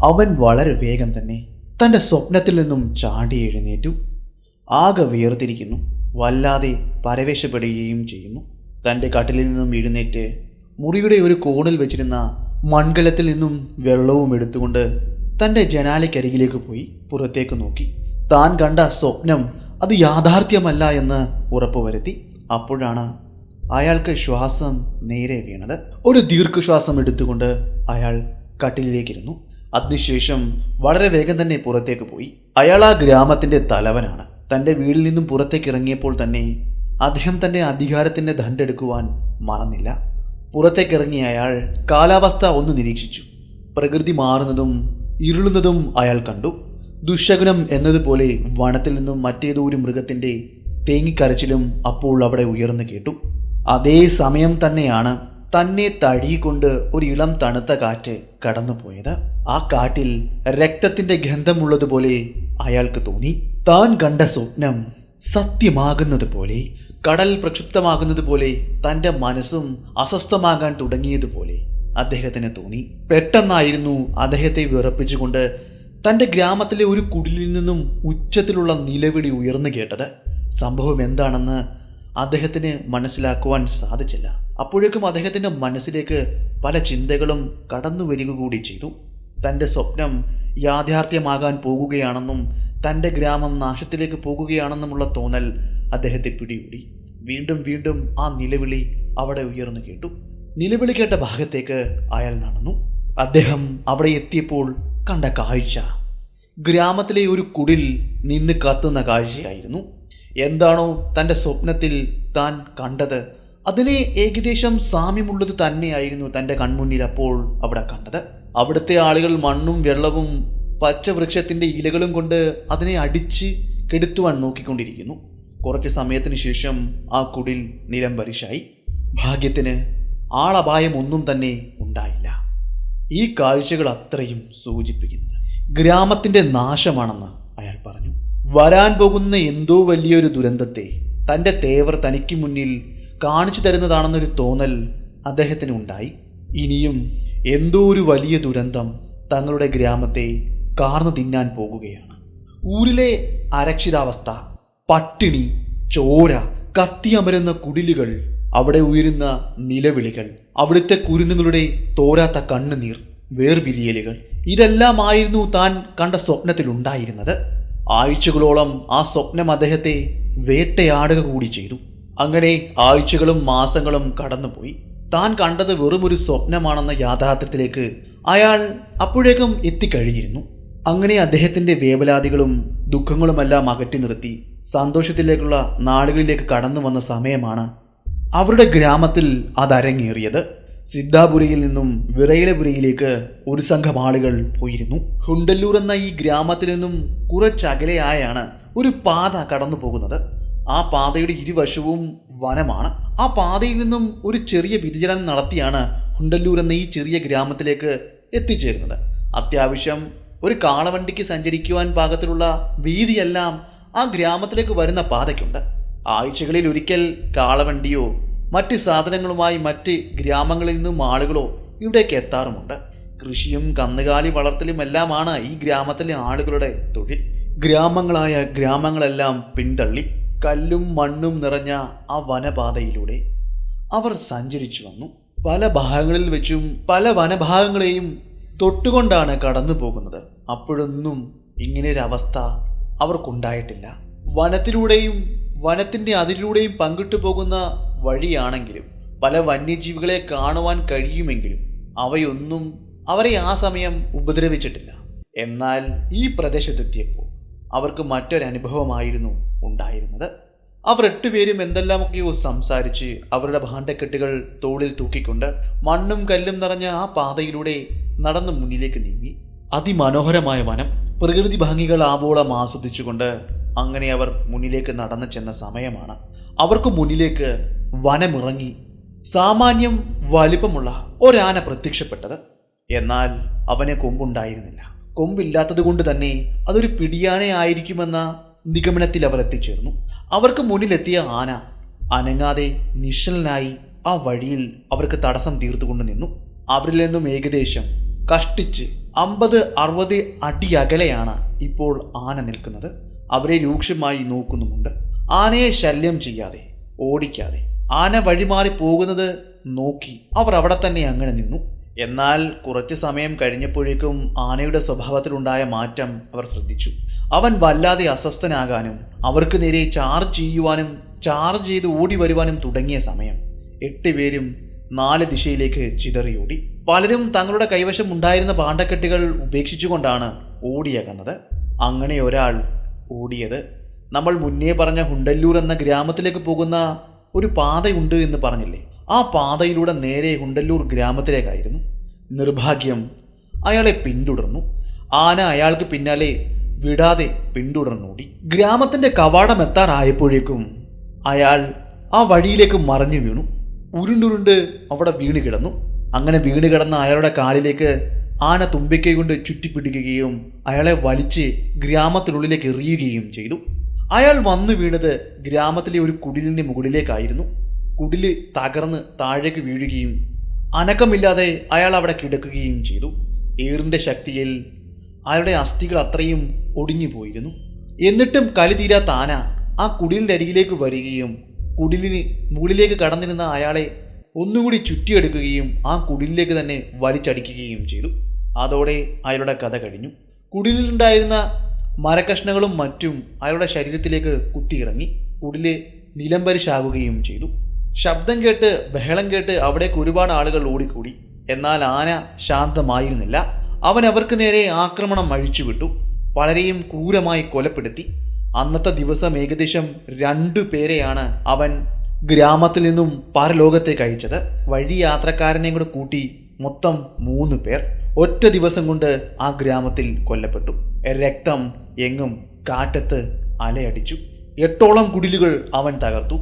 അവൻ വളരെ വേഗം തന്നെ തൻ്റെ സ്വപ്നത്തിൽ നിന്നും ചാടി എഴുന്നേറ്റു. ആകെ വിയർത്തിരിക്കുന്നു. വല്ലാതെ പരവേശപ്പെടുകയും ചെയ്യുന്നു. തൻ്റെ കട്ടിലിൽ നിന്നും എഴുന്നേറ്റ് മുറിയുടെ ഒരു കോണിൽ വെച്ചിരുന്ന മൺകലത്തിൽ നിന്നും വെള്ളവും എടുത്തുകൊണ്ട് തൻ്റെ ജനാലയ്ക്കരികിലേക്ക് പോയി പുറത്തേക്ക് നോക്കി. താൻ കണ്ട സ്വപ്നം അത് യാഥാർത്ഥ്യമല്ല എന്ന് ഉറപ്പുവരുത്തി. അപ്പോഴാണ് അയാൾക്ക് ശ്വാസം നേരെ വീണത്. ഒരു ദീർഘശ്വാസം എടുത്തുകൊണ്ട് അയാൾ കട്ടിലിലേക്കിരുന്നു. അതിനുശേഷം വളരെ വേഗം തന്നെ പുറത്തേക്ക് പോയി. അയാൾ ആ ഗ്രാമത്തിൻ്റെ തലവനാണ്. തൻ്റെ വീട്ടിൽ നിന്നും പുറത്തേക്ക് ഇറങ്ങിയപ്പോൾ തന്നെ അദ്ദേഹം തൻ്റെ അധികാരത്തിൻ്റെ ദണ്ഡെടുക്കുവാൻ മറന്നില്ല. പുറത്തേക്കിറങ്ങിയ അയാൾ കാലാവസ്ഥ ഒന്ന് നിരീക്ഷിച്ചു. പ്രകൃതി മാറുന്നതും ഇരുളുന്നതും അയാൾ കണ്ടു. ദുശകുനം എന്നതുപോലെ വനത്തിൽ നിന്നും മറ്റേതോ ഒരു മൃഗത്തിൻ്റെ തേങ്ങിക്കരച്ചിലും അപ്പോൾ അവിടെ ഉയർന്നു കേട്ടു. അതേ സമയം തന്നെയാണ് തന്നെ തഴികൊണ്ട് ഒരു ഇളം തണുത്ത കാറ്റ് കടന്നുപോയത്. ആ കാറ്റിൽ രക്തത്തിൻ്റെ ഗന്ധമുള്ളതുപോലെ അയാൾക്ക് തോന്നി. താൻ കണ്ട സ്വപ്നം സത്യമാകുന്നത് പോലെ, കടൽ പ്രക്ഷുബ്ധമാകുന്നത് പോലെ, തൻ്റെ മനസ്സും അസ്വസ്ഥമാകാൻ തുടങ്ങിയതുപോലെ അദ്ദേഹത്തിന് തോന്നി. പെട്ടെന്നായിരുന്നു അദ്ദേഹത്തെ വിറപ്പിച്ചുകൊണ്ട് തൻ്റെ ഗ്രാമത്തിലെ ഒരു കുടിലിൽ നിന്നും ഉച്ചത്തിലുള്ള നിലവിളി ഉയർന്നു കേട്ടത്. സംഭവം എന്താണെന്ന് അദ്ദേഹത്തിന് മനസ്സിലാക്കുവാൻ സാധിച്ചില്ല. അപ്പോഴേക്കും അദ്ദേഹത്തിൻ്റെ മനസ്സിലേക്ക് പല ചിന്തകളും കടന്നു വരിക കൂടി ചെയ്തു. തൻ്റെ സ്വപ്നം യാഥാർത്ഥ്യമാകാൻ പോകുകയാണെന്നും തൻ്റെ ഗ്രാമം നാശത്തിലേക്ക് പോകുകയാണെന്നുമുള്ള തോന്നൽ അദ്ദേഹത്തെ പിടികൂടി. വീണ്ടും വീണ്ടും ആ നിലവിളി അവിടെ ഉയർന്നു കേട്ടു. നിലവിളി കേട്ട ഭാഗത്തേക്ക് അയാൾ നടന്നു. അദ്ദേഹം അവിടെ എത്തിയപ്പോൾ കണ്ട കാഴ്ച ഗ്രാമത്തിലെ ഒരു കുടിൽ നിന്ന് കത്തുന്ന കാഴ്ചയായിരുന്നു. എന്താണോ തൻ്റെ സ്വപ്നത്തിൽ താൻ കണ്ടത് അതിന് ഏകദേശം സാമ്യമുള്ളത് തന്നെയായിരുന്നു തൻ്റെ കൺമുന്നിൽ അപ്പോൾ അവിടെ കണ്ടത്. അവിടുത്തെ ആളുകൾ മണ്ണും വെള്ളവും പച്ചവൃക്ഷത്തിൻ്റെ ഇലകളും കൊണ്ട് അതിനെ അടിച്ച് കെടുത്തുവാൻ നോക്കിക്കൊണ്ടിരിക്കുന്നു. കുറച്ച് സമയത്തിന് ശേഷം ആ കുടിൽ നിലംപരിശായി. ഭാഗ്യത്തിന് ആളപായം ഒന്നും തന്നെ ഉണ്ടായില്ല. ഈ കാഴ്ചകൾ അത്രയും സൂചിപ്പിക്കുന്നത് ഗ്രാമത്തിൻ്റെ നാശമാണെന്ന് അയാൾ പറഞ്ഞു. വരാൻ പോകുന്ന എന്തോ വലിയൊരു ദുരന്തത്തെ തൻ്റെ തേവർ തനിക്ക് മുന്നിൽ കാണിച്ചു തരുന്നതാണെന്നൊരു തോന്നൽ അദ്ദേഹത്തിന് ഉണ്ടായി. ഇനിയും എന്തോ ഒരു വലിയ ദുരന്തം തങ്ങളുടെ ഗ്രാമത്തെ കാർന്നു തിന്നാൻ പോകുകയാണ്. ഊരിലെ അരക്ഷിതാവസ്ഥ, പട്ടിണി, ചോര, കത്തിയമരുന്ന കുടിലുകൾ, അവിടെ ഉയരുന്ന നിലവിളികൾ, അവിടുത്തെ കുരുന്നുകളുടെ തോരാത്ത കണ്ണുനീർ, വേർപിരിയലുകൾ, ഇതെല്ലാമായിരുന്നു താൻ കണ്ട സ്വപ്നത്തിലുണ്ടായിരുന്നത്. ആഴ്ചകളോളം ആ സ്വപ്നം അദ്ദേഹത്തെ വേട്ടയാടുക കൂടി ചെയ്തു. അങ്ങനെ ആഴ്ചകളും മാസങ്ങളും കടന്നുപോയി. താൻ കണ്ടത് വെറുമൊരു സ്വപ്നമാണെന്ന യാഥാർത്ഥ്യത്തിലേക്ക് അയാൾ അപ്പോഴേക്കും എത്തിക്കഴിഞ്ഞിരുന്നു. അങ്ങനെ അദ്ദേഹത്തിൻ്റെ വേവലാതികളും ദുഃഖങ്ങളുമെല്ലാം അകറ്റി നിർത്തി സന്തോഷത്തിലേക്കുള്ള നാടുകളിലേക്ക് കടന്നു വന്ന സമയമാണ് അവരുടെ ഗ്രാമത്തിൽ അതരങ്ങേറിയത്. സിദ്ധാപുരയിൽ നിന്നും വിറയലപുരയിലേക്ക് ഒരു സംഘം ആളുകൾ പോയിരുന്നു. ഹുണ്ടല്ലൂർ എന്ന ഈ ഗ്രാമത്തിൽ നിന്നും കുറച്ചകലെയായാണ് ഒരു പാത കടന്നു പോകുന്നത്. ആ പാതയുടെ ഇരുവശവും വനമാണ്. ആ പാതയിൽ നിന്നും ഒരു ചെറിയ വ്യതിചലനം നടത്തിയാണ് ഹുണ്ടല്ലൂർ എന്ന ഈ ചെറിയ ഗ്രാമത്തിലേക്ക് എത്തിച്ചേരുന്നത്. അത്യാവശ്യം ഒരു കാളവണ്ടിക്ക് സഞ്ചരിക്കുവാൻ പാകത്തിലുള്ള വീതിയെല്ലാം ആ ഗ്രാമത്തിലേക്ക് വരുന്ന പാതയ്ക്കുണ്ട്. ആഴ്ചകളിൽ ഒരിക്കൽ കാളവണ്ടിയോ മറ്റ് സാധനങ്ങളുമായി മറ്റ് ഗ്രാമങ്ങളിൽ നിന്നും ആളുകളോ ഇവിടേക്ക് എത്താറുമുണ്ട്. കൃഷിയും കന്നുകാലി വളർത്തലുമെല്ലാമാണ് ഈ ഗ്രാമത്തിലെ ആളുകളുടെ തൊഴിൽ. ഗ്രാമങ്ങളെല്ലാം പിന്തള്ളി കല്ലും മണ്ണും നിറഞ്ഞ ആ വനപാതയിലൂടെ അവർ സഞ്ചരിച്ചു വന്നു. പല ഭാഗങ്ങളിൽ വെച്ചും പല വനഭാഗങ്ങളെയും തൊട്ടുകൊണ്ടാണ് കടന്നു പോകുന്നത്. അപ്പോഴൊന്നും ഇങ്ങനെയൊരവസ്ഥ അവർക്കുണ്ടായിട്ടില്ല. വനത്തിലൂടെയും വനത്തിൻ്റെ അതിലൂടെയും പങ്കിട്ടു പോകുന്ന വഴിയാണെങ്കിലും പല വന്യജീവികളെ കാണുവാൻ കഴിയുമെങ്കിലും അവയൊന്നും അവരെ ആ സമയം ഉപദ്രവിച്ചിട്ടില്ല. എന്നാൽ ഈ പ്രദേശത്തെത്തിയപ്പോൾ അവർക്ക് മറ്റൊരനുഭവമായിരുന്നു ഉണ്ടായിരുന്നത്. അവർ 8 പേരും എന്തെല്ലാമൊക്കെയോ സംസാരിച്ച് അവരുടെ ഭാണ്ഡക്കെട്ടുകൾ തോളിൽ തൂക്കിക്കൊണ്ട് മണ്ണും കല്ലും നിറഞ്ഞ ആ പാതയിലൂടെ നടന്ന് മുന്നിലേക്ക് നീങ്ങി. അതിമനോഹരമായ വനം, പ്രകൃതി ഭംഗികൾ ആവോളം ആസ്വദിച്ചുകൊണ്ട് അങ്ങനെ അവർ മുന്നിലേക്ക് നടന്നു ചെന്ന സമയമാണ് അവർക്ക് മുന്നിലേക്ക് വനമിറങ്ങി സാമാന്യം വലിപ്പമുള്ള ഒരാന പ്രത്യക്ഷപ്പെട്ടത്. എന്നാൽ അവന് കൊമ്പുണ്ടായിരുന്നില്ല. കൊമ്പില്ലാത്തത് കൊണ്ട് തന്നെ അതൊരു പിടിയാന ആയിരിക്കുമെന്ന നിഗമനത്തിൽ അവർ എത്തിച്ചേർന്നു. അവർക്ക് മുന്നിലെത്തിയ ആന അനങ്ങാതെ നിശ്ചലനായി ആ വഴിയിൽ അവർക്ക് തടസ്സം തീർത്തുകൊണ്ട് നിന്നു. അവരിൽ നിന്നും ഏകദേശം കഷ്ടിച്ച് 50-60 അടി അകലെയാണ് ഇപ്പോൾ ആന നിൽക്കുന്നത്. അവരെ രൂക്ഷമായി നോക്കുന്നുമുണ്ട്. ആനയെ ശല്യം ചെയ്യാതെ, ഓടിക്കാതെ, ആന വഴിമാറി പോകുന്നത് നോക്കി അവർ അവിടെ തന്നെ അങ്ങനെ നിന്നു. എന്നാൽ കുറച്ച് സമയം കഴിഞ്ഞപ്പോഴേക്കും ആനയുടെ സ്വഭാവത്തിലുണ്ടായ മാറ്റം അവർ ശ്രദ്ധിച്ചു. അവൻ വല്ലാതെ അസ്വസ്ഥനാകാനും അവർക്ക് നേരെ ചാർജ് ചെയ്യുവാനും ചാർജ് ചെയ്ത് ഓടി വരുവാനും തുടങ്ങിയ സമയം 8 പേരും 4 ദിശയിലേക്ക് ചിതറിയോടി. പലരും തങ്ങളുടെ കൈവശം ഉണ്ടായിരുന്ന പാണ്ടക്കെട്ടുകൾ ഉപേക്ഷിച്ചുകൊണ്ടാണ് ഓടിയകന്നത്. അങ്ങനെ ഒരാൾ ഓടിയത് നമ്മൾ മുന്നേ പറഞ്ഞ ഹുണ്ടല്ലൂർ എന്ന ഗ്രാമത്തിലേക്ക് പോകുന്ന ഒരു പാതയുണ്ട് എന്ന് പറഞ്ഞില്ലേ, ആ പാതയിലൂടെ നേരെ ഹുണ്ടല്ലൂർ ഗ്രാമത്തിലേക്കായിരുന്നു. നിർഭാഗ്യം, അയാളെ പിന്തുടർന്നു. ആന അയാൾക്ക് പിന്നാലെ വിടാതെ പിന്തുടർന്നോടി. ഗ്രാമത്തിന്റെ കവാടം എത്താറായപ്പോഴേക്കും അയാൾ ആ വഴിയിലേക്ക് മറിഞ്ഞു വീണു. ഉരുണ്ടുരുണ്ട് അവിടെ വീണ് കിടന്നു. അങ്ങനെ വീണ് കിടന്ന അയാളുടെ കാലിലേക്ക് ആന തുമ്പിക്കൈ കൊണ്ട് ചുറ്റിപ്പിടിക്കുകയും അയാളെ വലിച്ച് ഗ്രാമത്തിനുള്ളിലേക്ക് എറിയുകയും ചെയ്തു. അയാൾ വന്നു വീണത് ഗ്രാമത്തിലെ ഒരു കുടിലിന്റെ മുകളിലേക്കായിരുന്നു. കുടില് തകർന്ന് താഴേക്ക് വീഴുകയും അനക്കമില്ലാതെ അയാൾ അവിടെ കിടക്കുകയും ചെയ്തു. ഏറിന്റെ ശക്തിയിൽ അയാളുടെ അസ്ഥികൾ അത്രയും ഒടിഞ്ഞു പോയിരുന്നു. എന്നിട്ടും കലി തീരാത്ത ആന ആ കുടിലിന്റെ അരികിലേക്ക് വരികയും കുടിലിന് മുകളിലേക്ക് കടന്നിരുന്ന അയാളെ ഒന്നുകൂടി ചുറ്റിയെടുക്കുകയും ആ കുടിലിലേക്ക് തന്നെ വലിച്ചടിക്കുകയും ചെയ്തു. അതോടെ അയാളുടെ കഥ കഴിഞ്ഞു. കുടിലുണ്ടായിരുന്ന മരക്കഷ്ണങ്ങളും മറ്റും അയാളുടെ ശരീരത്തിലേക്ക് കുത്തിയിറങ്ങി. കുടില് നിലംപരിശാകുകയും ചെയ്തു. ശബ്ദം കേട്ട്, ബഹളം കേട്ട് അവിടേക്ക് ഒരുപാട് ആളുകൾ ഓടിക്കൂടി. എന്നാൽ ആന ശാന്തമായിരുന്നില്ല. അവൻ അവർക്ക് നേരെ ആക്രമണം അഴിച്ചുവിട്ടു. പലരെയും ക്രൂരമായി കൊലപ്പെടുത്തി. അന്നത്തെ ദിവസം ഏകദേശം 2 പേരെയാണ് അവൻ ഗ്രാമത്തിൽ നിന്നും പരലോകത്തേക്ക് അയച്ചത്. വഴി യാത്രക്കാരനെയും കൂടെ കൂട്ടി മൊത്തം 3 പേർ ഒറ്റ ദിവസം കൊണ്ട് ആ ഗ്രാമത്തിൽ കൊല്ലപ്പെട്ടു. രക്തം എങ്ങും കാറ്റത്ത് അലയടിച്ചു. 8ഓളം കുടിലുകൾ അവൻ തകർത്തു.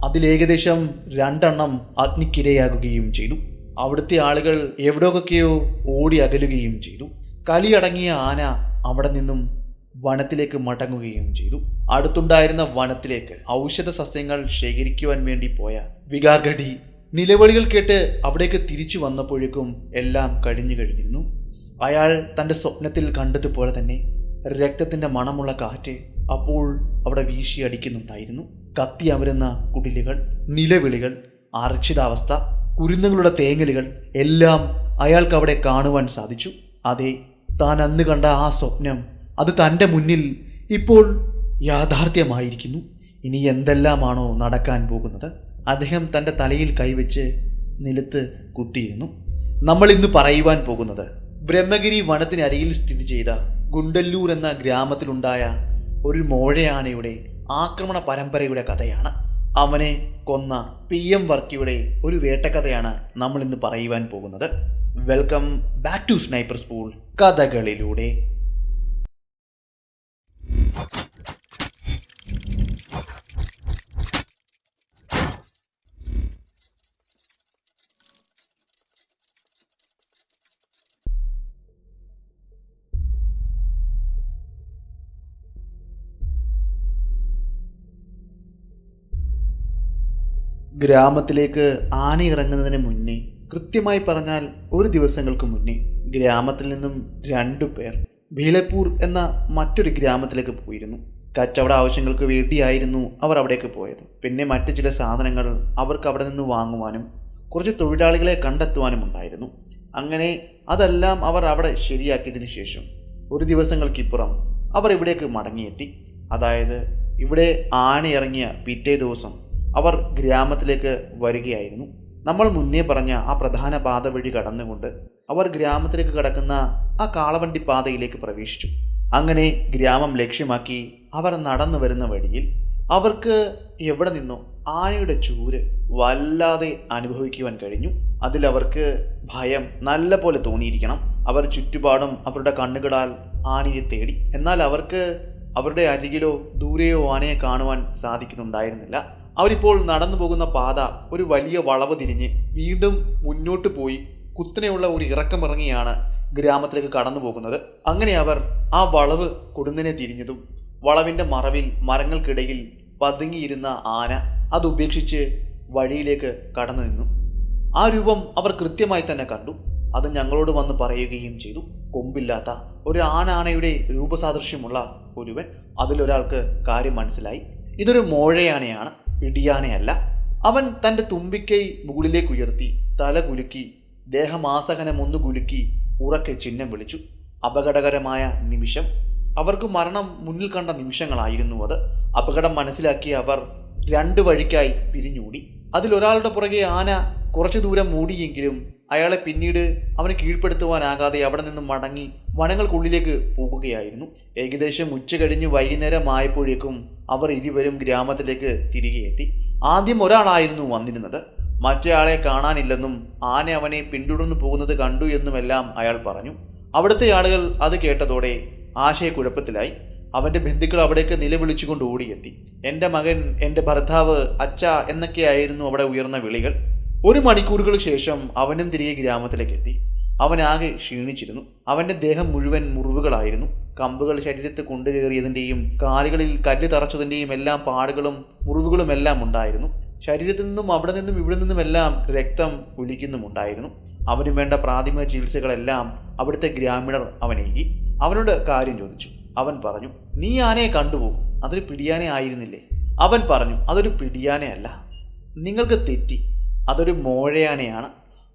അതിലേകദേശം 2 എണ്ണം അഗ്നിക്കിരയാകുകയും ചെയ്തു. അവിടുത്തെ ആളുകൾ എവിടെയൊക്കെയോ ഓടി അകലുകയും ചെയ്തു. കലിയടങ്ങിയ ആന അവിടെ നിന്നും വനത്തിലേക്ക് മടങ്ങുകയും ചെയ്തു. അടുത്തുണ്ടായിരുന്ന വനത്തിലേക്ക് ഔഷധ സസ്യങ്ങൾ ശേഖരിക്കുവാൻ വേണ്ടി പോയ വികാർഗഡി നിലവിളികൾ കേട്ട് അവിടേക്ക് തിരിച്ചു വന്നപ്പോഴേക്കും എല്ലാം കഴിഞ്ഞിരുന്നു. അയാൾ തൻ്റെ സ്വപ്നത്തിൽ കണ്ടതുപോലെ തന്നെ രക്തത്തിൻ്റെ മണമുള്ള കാറ്റ് അപ്പോൾ അവിടെ വീശിയടിക്കുന്നുണ്ടായിരുന്നു. കത്തി അമരുന്ന കുടിലുകൾ, നിലവിളികൾ, അരക്ഷിതാവസ്ഥ, കുരുന്നുകളുടെ തേങ്ങലുകൾ എല്ലാം അയാൾക്ക് അവിടെ കാണുവാൻ സാധിച്ചു. അതെ, താൻ അന്ന് കണ്ട ആ സ്വപ്നം അത് തൻ്റെ മുന്നിൽ ഇപ്പോൾ യാഥാർത്ഥ്യമായിരിക്കുന്നു. ഇനി എന്തെല്ലാമാണോ നടക്കാൻ പോകുന്നത്? അദ്ദേഹം തൻ്റെ തലയിൽ കൈവച്ച് നിലത്ത് കുത്തിയിരുന്നു. നമ്മൾ ഇന്ന് പറയുവാൻ പോകുന്നത് ബ്രഹ്മഗിരി വനത്തിനരികിൽ സ്ഥിതി ചെയ്ത ഗുണ്ടല്ലൂർ എന്ന ഗ്രാമത്തിലുണ്ടായ ഒരു മോഴയാനയുടെ ആക്രമണ പരമ്പരയുടെ കഥയാണ്. അവനെ കൊന്ന PM വർക്കിയുടെ ഒരു വേട്ടക്കഥയാണ് നമ്മൾ ഇന്ന് പറയുവാൻ പോകുന്നത്. Welcome back to sniper school കഥകളിലൂടെ. ഗ്രാമത്തിലേക്ക് ആന ഇറങ്ങുന്നതിന് മുന്നേ, കൃത്യമായി പറഞ്ഞാൽ ഒരു ദിവസങ്ങൾക്ക് മുന്നേ, ഗ്രാമത്തിൽ നിന്നും 2 പേർ ഭീലപ്പൂർ എന്ന മറ്റൊരു ഗ്രാമത്തിലേക്ക് പോയിരുന്നു. കച്ചവട ആവശ്യങ്ങൾക്ക് വേണ്ടിയായിരുന്നു അവർ അവിടേക്ക് പോയത്. പിന്നെ മറ്റ് ചില സാധനങ്ങൾ അവർക്ക് അവിടെ നിന്ന് വാങ്ങുവാനും കുറച്ച് തൊഴിലാളികളെ കണ്ടെത്തുവാനും ഉണ്ടായിരുന്നു. അങ്ങനെ അതെല്ലാം അവർ അവിടെ ശരിയാക്കിയതിനു ശേഷം ഒരു ദിവസങ്ങൾക്കിപ്പുറം അവർ ഇവിടേക്ക് മടങ്ങിയെത്തി. അതായത് ഇവിടെ ആന ഇറങ്ങിയ പിറ്റേ ദിവസം അവർ ഗ്രാമത്തിലേക്ക് വരികയായിരുന്നു. നമ്മൾ മുന്നേ പറഞ്ഞ ആ പ്രധാന പാത വഴി കടന്നുകൊണ്ട് അവർ ഗ്രാമത്തിലേക്ക് കടക്കുന്ന ആ കാളവണ്ടി പാതയിലേക്ക് പ്രവേശിച്ചു. അങ്ങനെ ഗ്രാമം ലക്ഷ്യമാക്കി അവർ നടന്നു വരുന്ന വഴിയിൽ അവർക്ക് എവിടെ നിന്നോ ആനയുടെ ചൂര് വല്ലാതെ അനുഭവിക്കുവാൻ കഴിഞ്ഞു. അതിലവർക്ക് ഭയം നല്ല പോലെ തോന്നിയിരിക്കണം. അവർ ചുറ്റുപാടും അവരുടെ കണ്ണുകളാൽ ആനയെ തേടി. എന്നാൽ അവർക്ക് അവരുടെ അരികിലോ ദൂരെയോ ആനയെ കാണുവാൻ സാധിക്കുന്നുണ്ടായിരുന്നില്ല. അവരിപ്പോൾ നടന്നു പോകുന്ന പാത ഒരു വലിയ വളവ് തിരിഞ്ഞ് വീണ്ടും മുന്നോട്ട് പോയി കുത്തനെയുള്ള ഒരു ഇറക്കമിറങ്ങിയാണ് ഗ്രാമത്തിലേക്ക് കടന്നു പോകുന്നത്. അങ്ങനെ അവർ ആ വളവ് കൊടുന്നനെ തിരിഞ്ഞതും വളവിൻ്റെ മറവിൽ മരങ്ങൾക്കിടയിൽ പതുങ്ങിയിരുന്ന ആന അത് ഉപേക്ഷിച്ച് വഴിയിലേക്ക് കടന്നു നിന്നു. ആ രൂപം അവർ കൃത്യമായി തന്നെ കണ്ടു. അത് ഞങ്ങളോട് വന്ന് പറയുകയും ചെയ്തു. കൊമ്പില്ലാത്ത ഒരു ആനയുടെ രൂപസാദൃശ്യമുള്ള ഒരുവൻ. അതിലൊരാൾക്ക് കാര്യം മനസ്സിലായി, ഇതൊരു മോഴയാനയാണ്, പിടിയാനയല്ല. അവൻ തൻ്റെ തുമ്പിക്കൈ മുകളിലേക്ക് ഉയർത്തി തല കുലുക്കി ദേഹമാസകനം ഒന്ന് കുലുക്കി ഉറക്കെ ചിഹ്നം വിളിച്ചു. അപകടകരമായ നിമിഷം. അവർക്ക് മരണം മുന്നിൽ കണ്ട നിമിഷങ്ങളായിരുന്നു അത്. അപകടം മനസ്സിലാക്കിയ അവർ രണ്ട് വഴിക്കായി പിരിഞ്ഞൂടി. അതിലൊരാളുടെ പുറകെ ആന കുറച്ചു ദൂരം മൂടിയെങ്കിലും അയാളെ പിന്നീട് അവന് കീഴ്പ്പെടുത്തുവാനാകാതെ അവിടെ നിന്നും മടങ്ങി വനങ്ങൾക്കുള്ളിലേക്ക് പോകുകയായിരുന്നു. ഏകദേശം ഉച്ച കഴിഞ്ഞ് വൈകുന്നേരം ആയപ്പോഴേക്കും അവർ ഇരുവരും ഗ്രാമത്തിലേക്ക് തിരികെ എത്തി. ആദ്യം ഒരാളായിരുന്നു വന്നിരുന്നത്. മറ്റേയാളെ കാണാനില്ലെന്നും ആന അവനെ പിന്തുടർന്നു പോകുന്നത് കണ്ടു എന്നുമെല്ലാം അയാൾ പറഞ്ഞു. അവിടുത്തെ ആളുകൾ അത് കേട്ടതോടെ ആശയക്കുഴപ്പത്തിലായി. അവൻ്റെ ബന്ധുക്കൾ അവിടേക്ക് നിലവിളിച്ചുകൊണ്ട് ഓടിയെത്തി. എൻ്റെ മകൻ, എൻ്റെ ഭർത്താവ്, അച്ഛ എന്നൊക്കെയായിരുന്നു അവിടെ ഉയർന്ന വിളികൾ. 1 മണിക്കൂറുകൾ ശേഷം അവനും തിരികെ ഗ്രാമത്തിലേക്ക് എത്തി. അവനാകെ ക്ഷീണിച്ചിരുന്നു. അവൻ്റെ ദേഹം മുഴുവൻ മുറിവുകളായിരുന്നു. കമ്പുകൾ ശരീരത്ത് കൊണ്ടുകയറിയതിൻ്റെയും കാലുകളിൽ കല്ല് തറച്ചതിൻ്റെയും എല്ലാം പാടുകളും മുറിവുകളുമെല്ലാം ഉണ്ടായിരുന്നു. ശരീരത്തിൽ നിന്നും അവിടെ നിന്നും ഇവിടെ നിന്നുമെല്ലാം രക്തം ഒലിക്കുന്നുമുണ്ടായിരുന്നു. അവന് വേണ്ട പ്രാഥമിക ചികിത്സകളെല്ലാം അവിടുത്തെ ഗ്രാമീണർ അവനേകി. അവനോട് കാര്യം ചോദിച്ചു. അവൻ പറഞ്ഞു, നീ ആനയെ കണ്ടുപോകും, അതൊരു പിടിയാനെ ആയിരുന്നില്ലേ? അവൻ പറഞ്ഞു, അതൊരു പിടിയാനയല്ല, നിങ്ങൾക്ക് തെറ്റി, അതൊരു മോഴയാനയാണ്.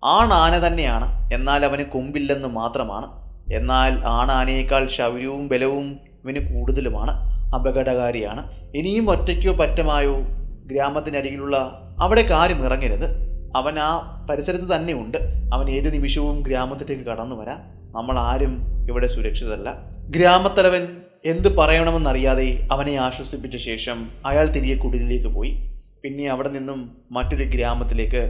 ആണാന തന്നെയാണ്, എന്നാൽ അവന് കൊമ്പില്ലെന്ന് മാത്രമാണ്. എന്നാൽ ആണാനയേക്കാൾ ശൗര്യവും ബലവും ഇവന് കൂടുതലുമാണ്. അപകടകാരിയാണ്. ഇനിയും ഒറ്റയ്ക്കോ പറ്റമായോ ഗ്രാമത്തിനരികിലുള്ള അവിടെ കാര്യം ഇറങ്ങരുത്. അവൻ ആ പരിസരത്ത് തന്നെ ഉണ്ട്. അവൻ ഏത് നിമിഷവും ഗ്രാമത്തിലേക്ക് കടന്നു വരാം. നമ്മൾ ആരും ഇവിടെ സുരക്ഷിതരല്ല. ഗ്രാമത്തലവൻ എന്ത് പറയണമെന്നറിയാതെ അവനെ ആശ്വസിപ്പിച്ച ശേഷം അയാൾ തിരികെ കുടിലിലേക്ക് പോയി. പിന്നെ അവിടെ നിന്നും മറ്റൊരു ഗ്രാമത്തിലേക്ക്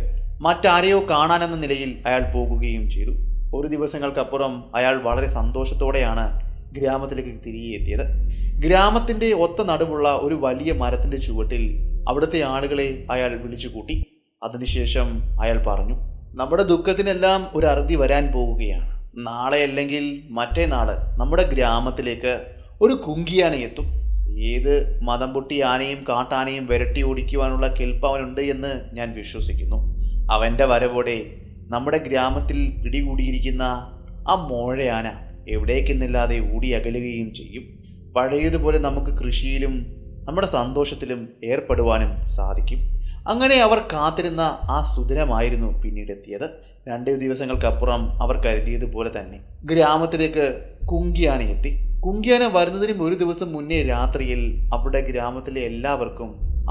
മറ്റാരെയോ കാണാനെന്ന നിലയിൽ അയാൾ പോകുകയും ചെയ്തു. 1 ദിവസങ്ങൾക്കപ്പുറം അയാൾ വളരെ സന്തോഷത്തോടെയാണ് ഗ്രാമത്തിലേക്ക് തിരികെ എത്തിയത്. ഗ്രാമത്തിൻ്റെ ഒത്ത നടുവുള്ള ഒരു വലിയ മരത്തിൻ്റെ ചുവട്ടിൽ അവിടുത്തെ ആളുകളെ അയാൾ വിളിച്ചുകൂട്ടി. അതിനുശേഷം അയാൾ പറഞ്ഞു, നമ്മുടെ ദുഃഖത്തിനെല്ലാം ഒരു അറുതി വരാൻ പോവുകയാണ്. നാളെ അല്ലെങ്കിൽ മറ്റേനാള് നമ്മുടെ ഗ്രാമത്തിലേക്ക് ഒരു കുങ്കിയാന എത്തും. ഏത് മതം പൊട്ടി ആനയും കാട്ടാനയും വിരട്ടി ഓടിക്കുവാനുള്ള കെൽപ്പ് അവനുണ്ട് എന്ന് ഞാൻ വിശ്വസിക്കുന്നു. അവൻ്റെ വരവോടെ നമ്മുടെ ഗ്രാമത്തിൽ പിടികൂടിയിരിക്കുന്ന ആ മോഴയാന എവിടേക്കെന്നില്ലാതെ ഓടി അകലുകയും ചെയ്യും. പഴയതുപോലെ നമുക്ക് കൃഷിയിലും നമ്മുടെ സന്തോഷത്തിലും ഏർപ്പെടുവാനും സാധിക്കും. അങ്ങനെ അവർ കാത്തിരുന്ന ആ സുദിനമായിരുന്നു പിന്നീടെത്തിയത്. 2 ദിവസങ്ങൾക്കപ്പുറം അവർ കരുതിയതുപോലെ തന്നെ ഗ്രാമത്തിലേക്ക് കുങ്കിയാന എത്തി. കുങ്കിയാന വരുന്നതിനും 1 ദിവസം മുന്നേ രാത്രിയിൽ അവിടെ ഗ്രാമത്തിലെ എല്ലാവർക്കും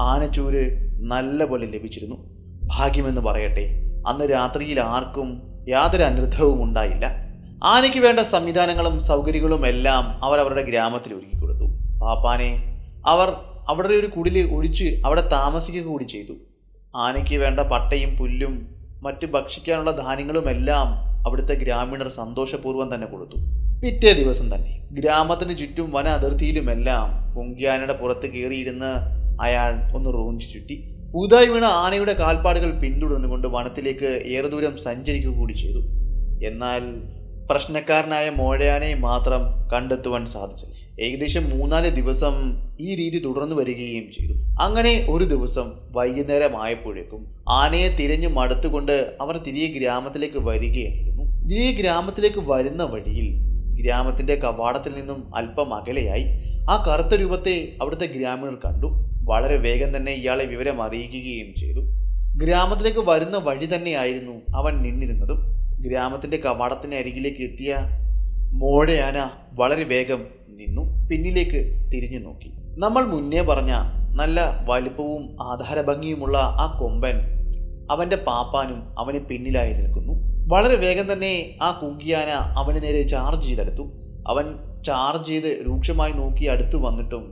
ആനച്ചൂര് നല്ലപോലെ ലഭിച്ചിരുന്നു. ഭാഗ്യമെന്ന് പറയട്ടെ, അന്ന് രാത്രിയിൽ ആർക്കും യാതൊരു അനർത്ഥവും ഉണ്ടായില്ല. ആനയ്ക്ക് വേണ്ട സംവിധാനങ്ങളും സൗകര്യങ്ങളും എല്ലാം അവർ അവരുടെ ഗ്രാമത്തിൽ ഒരുക്കി കൊടുത്തു. പാപ്പാനെ അവർ അവിടെ ഒരു കുടില് ഒഴിച്ച് അവിടെ താമസിക്കുക കൂടി ചെയ്തു. ആനയ്ക്ക് വേണ്ട പട്ടയും പുല്ലും മറ്റ് ഭക്ഷിക്കാനുള്ള ധാന്യങ്ങളുമെല്ലാം അവിടുത്തെ ഗ്രാമീണർ സന്തോഷപൂർവ്വം തന്നെ കൊടുത്തു. പിറ്റേ ദിവസം തന്നെ ഗ്രാമത്തിന് ചുറ്റും വന അതിർത്തിയിലുമെല്ലാം കുങ്കിയാനയുടെ പുറത്ത് കയറിയിരുന്ന് അയാൾ ഒന്ന് റോഞ്ചി ചുറ്റി. പുതുതായി വീണ ആനയുടെ കാൽപ്പാടുകൾ പിന്തുടർന്നുകൊണ്ട് വനത്തിലേക്ക് ഏറെ ദൂരം സഞ്ചരിക്കുക കൂടി ചെയ്തു. എന്നാൽ പ്രശ്നക്കാരനായ മോഴയാനയെ മാത്രം കണ്ടെത്തുവാൻ സാധിച്ചില്ല. ഏകദേശം 3-4 ദിവസം ഈ രീതി തുടർന്നു വരികയും ചെയ്തു. അങ്ങനെ ഒരു ദിവസം വൈകുന്നേരം ആയപ്പോഴേക്കും ആനയെ തിരഞ്ഞു മടുത്തുകൊണ്ട് അവർ തിരികെ ഗ്രാമത്തിലേക്ക് വരികയായിരുന്നു. തിരികെ ഗ്രാമത്തിലേക്ക് വരുന്ന വഴിയിൽ ഗ്രാമത്തിന്റെ കവാടത്തിൽ നിന്നും അല്പം അകലെയായി ആ കറുത്ത രൂപത്തെ അവിടുത്തെ ഗ്രാമീണർ കണ്ടു. വളരെ വേഗം തന്നെ ഇയാളെ വിവരം അറിയിക്കുകയും ചെയ്തു. ഗ്രാമത്തിലേക്ക് വരുന്ന വഴി തന്നെയായിരുന്നു അവൻ നിന്നിരുന്നതും. ഗ്രാമത്തിന്റെ കവാടത്തിന് അരികിലേക്ക് എത്തിയ മോഴയാന വളരെ വേഗം നിന്നു. പിന്നിലേക്ക് തിരിഞ്ഞു നോക്കി. നമ്മൾ മുന്നേ പറഞ്ഞ നല്ല വലിപ്പവും ആധാരഭംഗിയുമുള്ള ആ കൊമ്പൻ അവന്റെ പാപ്പാനും അവന് പിന്നിലായി നിൽക്കുന്നു. വളരെ വേഗം തന്നെ ആ കുങ്കിയാന അവന് നേരെ ചാർജ് ചെയ്തെടുത്തു. അവൻ ചാർജ് ചെയ്ത് രൂക്ഷമായി നോക്കി അടുത്തു വന്നിട്ടും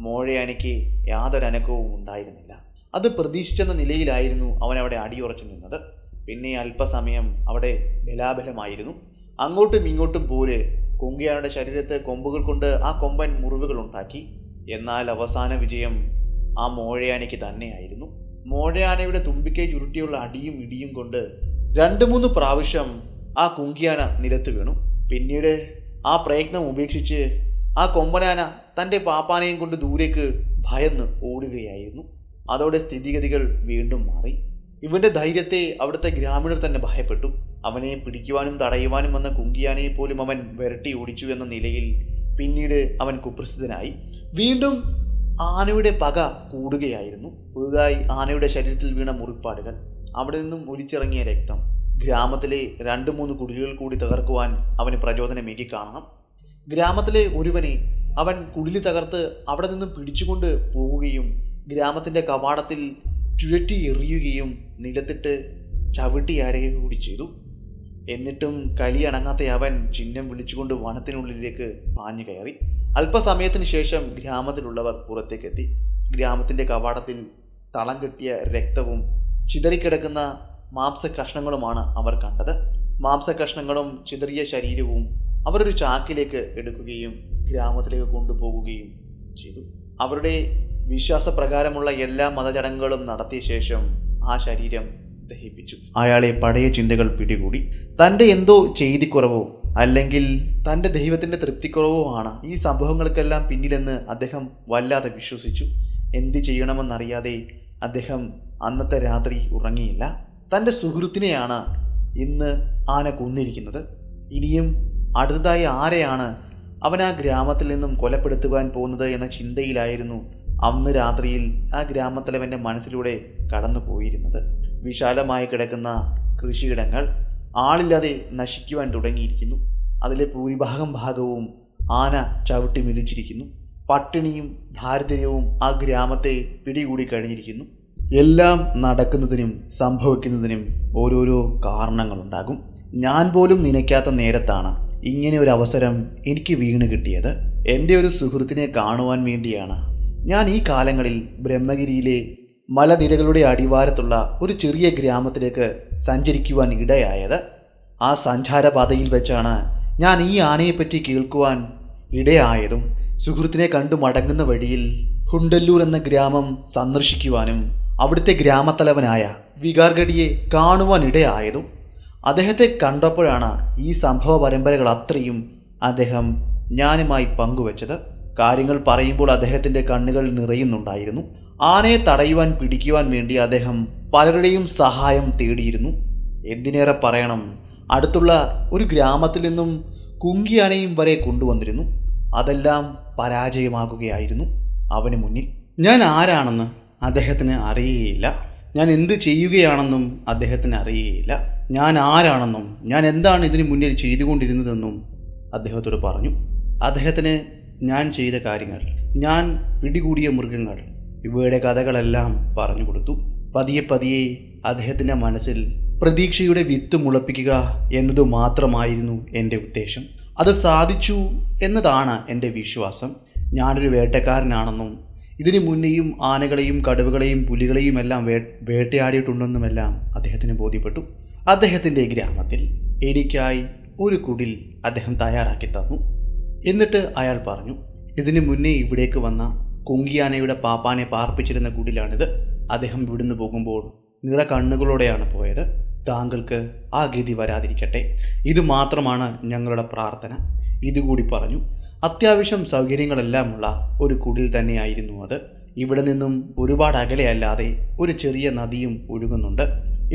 മോഴയാനയ്ക്ക് യാതൊരു അനക്കവും ഉണ്ടായിരുന്നില്ല. അത് പ്രതീക്ഷിച്ചെന്ന നിലയിലായിരുന്നു അവൻ അവിടെ അടിയുറച്ചു നിന്നത്. പിന്നെ അല്പസമയം അവിടെ ബലാബലമായിരുന്നു. അങ്ങോട്ടും ഇങ്ങോട്ടും പോലെ കുങ്കിയാനയുടെ ശരീരത്തെ കൊമ്പുകൾ കൊണ്ട് ആ കൊമ്പൻ മുറിവുകൾ ഉണ്ടാക്കി. എന്നാൽ അവസാന വിജയം ആ മോഴയാനയ്ക്ക് തന്നെയായിരുന്നു. മോഴയാനയുടെ തുമ്പിക്കൈ ചുരുട്ടിയുള്ള അടിയും ഇടിയും കൊണ്ട് 2-3 പ്രാവശ്യം ആ കുങ്കിയാന നിലത്ത് വീണു. പിന്നീട് ആ പ്രയത്നം ഉപേക്ഷിച്ച് ആ കൊമ്പനാന തൻ്റെ പാപ്പാനയും കൊണ്ട് ദൂരേക്ക് ഭയന്ന് ഓടുകയായിരുന്നു. അതോടെ സ്ഥിതിഗതികൾ വീണ്ടും മാറി. ഇവന്റെ ധൈര്യത്തെ അവിടുത്തെ ഗ്രാമീണർ തന്നെ ഭയപ്പെട്ടു. അവനെ പിടിക്കുവാനും തടയുവാനും വന്ന കുങ്കിയാനയെ പോലും അവൻ വിരട്ടി ഓടിച്ചു എന്ന നിലയിൽ പിന്നീട് അവൻ കുപ്രസിദ്ധനായി. വീണ്ടും ആനയുടെ പക കൂടുകയായിരുന്നു. പുതുതായി ആനയുടെ ശരീരത്തിൽ വീണ മുറിപ്പാടുകൾ, അവിടെ നിന്നും ഒലിച്ചിറങ്ങിയ രക്തം, ഗ്രാമത്തിലെ 2-3 കുടിലുകൾ കൂടി തകർക്കുവാൻ അവന് പ്രചോദനമേകി കാണണം. ഗ്രാമത്തിലെ ഒരുവനെ അവൻ കുടില് തകർത്ത് അവിടെ നിന്നും പിടിച്ചുകൊണ്ട് പോവുകയും ഗ്രാമത്തിൻ്റെ കവാടത്തിൽ ചുഴറ്റി എറിയുകയും നിലത്തിട്ട് ചവിട്ടി അരയുക കൂടി ചെയ്തു. എന്നിട്ടും കലിയണങ്ങാത്ത അവൻ ചിഹ്നം വിളിച്ചുകൊണ്ട് വനത്തിനുള്ളിലേക്ക് പാഞ്ഞു കയറി. അല്പസമയത്തിന് ശേഷം ഗ്രാമത്തിലുള്ളവർ പുറത്തേക്കെത്തി. ഗ്രാമത്തിൻ്റെ കവാടത്തിൽ തളം കെട്ടിയ രക്തവും ചിതറിക്കിടക്കുന്ന മാംസകഷ്ണങ്ങളുമാണ് അവർ കണ്ടത്. മാംസകഷ്ണങ്ങളും ചിതറിയ ശരീരവും അവരൊരു ചാക്കിലേക്ക് എടുക്കുകയും ഗ്രാമത്തിലേക്ക് കൊണ്ടുപോകുകയും ചെയ്തു. അവരുടെ വിശ്വാസപ്രകാരമുള്ള എല്ലാ മതചടങ്ങുകളും നടത്തിയ ശേഷം ആ ശരീരം ദഹിപ്പിച്ചു. അയാളെ പഴയ ചിന്തകൾ പിടികൂടി. തൻ്റെ എന്തോ ചെയ്തിക്കുറവോ അല്ലെങ്കിൽ തൻ്റെ ദൈവത്തിൻ്റെ തൃപ്തിക്കുറവോ ആണ് ഈ സംഭവങ്ങൾക്കെല്ലാം പിന്നിലെന്ന് അദ്ദേഹം വല്ലാതെ വിശ്വസിച്ചു. എന്ത് ചെയ്യണമെന്നറിയാതെ അദ്ദേഹം അന്നത്തെ രാത്രി ഉറങ്ങിയില്ല. തൻ്റെ സുഹൃത്തിനെയാണ് ഇന്ന് ആന കൊന്നിരിക്കുന്നത്. ഇനിയും അടുത്തതായി ആരെയാണ് അവൻ ആ ഗ്രാമത്തിൽ നിന്നും കൊലപ്പെടുത്തുവാൻ പോകുന്നത് എന്ന ചിന്തയിലായിരുന്നു അന്ന് രാത്രിയിൽ ആ ഗ്രാമത്തലവൻ്റെ മനസ്സിലൂടെ കടന്നു പോയിരുന്നത്. വിശാലമായി കിടക്കുന്ന കൃഷിയിടങ്ങൾ ആളില്ലാതെ നശിക്കുവാൻ തുടങ്ങിയിരിക്കുന്നു. അതിലെ ഭൂരിഭാഗം ഭാഗവും ആന ചവിട്ടി മിതിച്ചിരിക്കുന്നു. പട്ടിണിയും ദാരിദ്ര്യവും ആ ഗ്രാമത്തെ പിടികൂടി കഴിഞ്ഞിരിക്കുന്നു. എല്ലാം നടക്കുന്നതിനും സംഭവിക്കുന്നതിനും ഓരോരോ കാരണങ്ങളുണ്ടാകും. ഞാൻ പോലും നനയ്ക്കാത്ത നേരത്താണ് ഇങ്ങനെ ഒരു അവസരം എനിക്ക് വീണ് കിട്ടിയത്. എൻ്റെ ഒരു സുഹൃത്തിനെ കാണുവാൻ വേണ്ടിയാണ് ഞാൻ ഈ കാലങ്ങളിൽ ബ്രഹ്മഗിരിയിലെ മലനിരകളുടെ അടിവാരത്തുള്ള ഒരു ചെറിയ ഗ്രാമത്തിലേക്ക് സഞ്ചരിക്കുവാൻ ഇടയായത്. ആ സഞ്ചാരപാതയിൽ വെച്ചാണ് ഞാൻ ഈ ആനയെപ്പറ്റി കേൾക്കുവാൻ ഇടയായതും സുഹൃത്തിനെ കണ്ടു മടങ്ങുന്ന വഴിയിൽ ഹുണ്ടല്ലൂർ എന്ന ഗ്രാമം സന്ദർശിക്കുവാനും അവിടുത്തെ ഗ്രാമത്തലവനായ വികാർഗഡിയെ കാണുവാൻ ഇടയായതും. അദ്ദേഹത്തെ കണ്ടപ്പോഴാണ് ഈ സംഭവ പരമ്പരകൾ അത്രയും അദ്ദേഹം ഞാനുമായി പങ്കുവച്ചത്. കാര്യങ്ങൾ പറയുമ്പോൾ അദ്ദേഹത്തിൻ്റെ കണ്ണുകൾ നിറയുന്നുണ്ടായിരുന്നു. ആനയെ തടയുവാൻ പിടിക്കുവാൻ വേണ്ടി അദ്ദേഹം പലരുടെയും സഹായം തേടിയിരുന്നു. എന്തിനേറെ പറയണം, അടുത്തുള്ള ഒരു ഗ്രാമത്തിൽ നിന്നും കുങ്കിയാനയും വരെ കൊണ്ടുവന്നിരുന്നു. അതെല്ലാം പരാജയമാകുകയായിരുന്നു അവന് മുന്നിൽ. ഞാൻ ആരാണെന്ന് അദ്ദേഹത്തിന് അറിയുകയില്ല. ഞാൻ എന്ത് ചെയ്യുകയാണെന്നും അദ്ദേഹത്തിന് അറിയുകയില്ല. ഞാൻ ആരാണെന്നും ഞാൻ എന്താണ് ഇതിനു മുന്നിൽ ചെയ്തുകൊണ്ടിരുന്നതെന്നും അദ്ദേഹത്തോട് പറഞ്ഞു. അദ്ദേഹത്തിന് ഞാൻ ചെയ്ത കാര്യങ്ങൾ, ഞാൻ പിടികൂടിയ മൃഗങ്ങൾ, ഇവയുടെ കഥകളെല്ലാം പറഞ്ഞു കൊടുത്തു. പതിയെ പതിയെ അദ്ദേഹത്തിൻ്റെ മനസ്സിൽ പ്രതീക്ഷയുടെ വിത്ത് മുളപ്പിക്കുക എന്നതു മാത്രമായിരുന്നു എൻ്റെ ഉദ്ദേശം. അത് സാധിച്ചു എന്നതാണ് എൻ്റെ വിശ്വാസം. ഞാനൊരു വേട്ടക്കാരനാണെന്നും ഇതിനു മുന്നേയും ആനകളെയും കടുവകളെയും പുലികളെയും എല്ലാം വേട്ടയാടിയിട്ടുണ്ടെന്നുമെല്ലാം അദ്ദേഹത്തിന് ബോധ്യപ്പെട്ടു. അദ്ദേഹത്തിൻ്റെ ഗ്രാമത്തിൽ എനിക്കായി ഒരു കുടിൽ അദ്ദേഹം തയ്യാറാക്കി തന്നു. എന്നിട്ട് അയാൾ പറഞ്ഞു, ഇതിനു മുന്നേ ഇവിടേക്ക് വന്ന കുങ്കിയാനയുടെ പാപ്പാനെ പാർപ്പിച്ചിരുന്ന കുടിലാണിത്. അദ്ദേഹം ഇവിടുന്ന് പോകുമ്പോൾ നിറ കണ്ണുകളോടെയാണ് പോയത്. താങ്കൾക്ക് ആ ഗതി വരാതിരിക്കട്ടെ, ഇത് മാത്രമാണ് ഞങ്ങളുടെ പ്രാർത്ഥന. ഇതുകൂടി പറഞ്ഞു. അത്യാവശ്യം സൗകര്യങ്ങളെല്ലാമുള്ള ഒരു കുടിൽ തന്നെയായിരുന്നു അത്. ഇവിടെ നിന്നും ഒരുപാട് അകലെയല്ലാതെ ഒരു ചെറിയ നദിയും ഒഴുകുന്നുണ്ട്.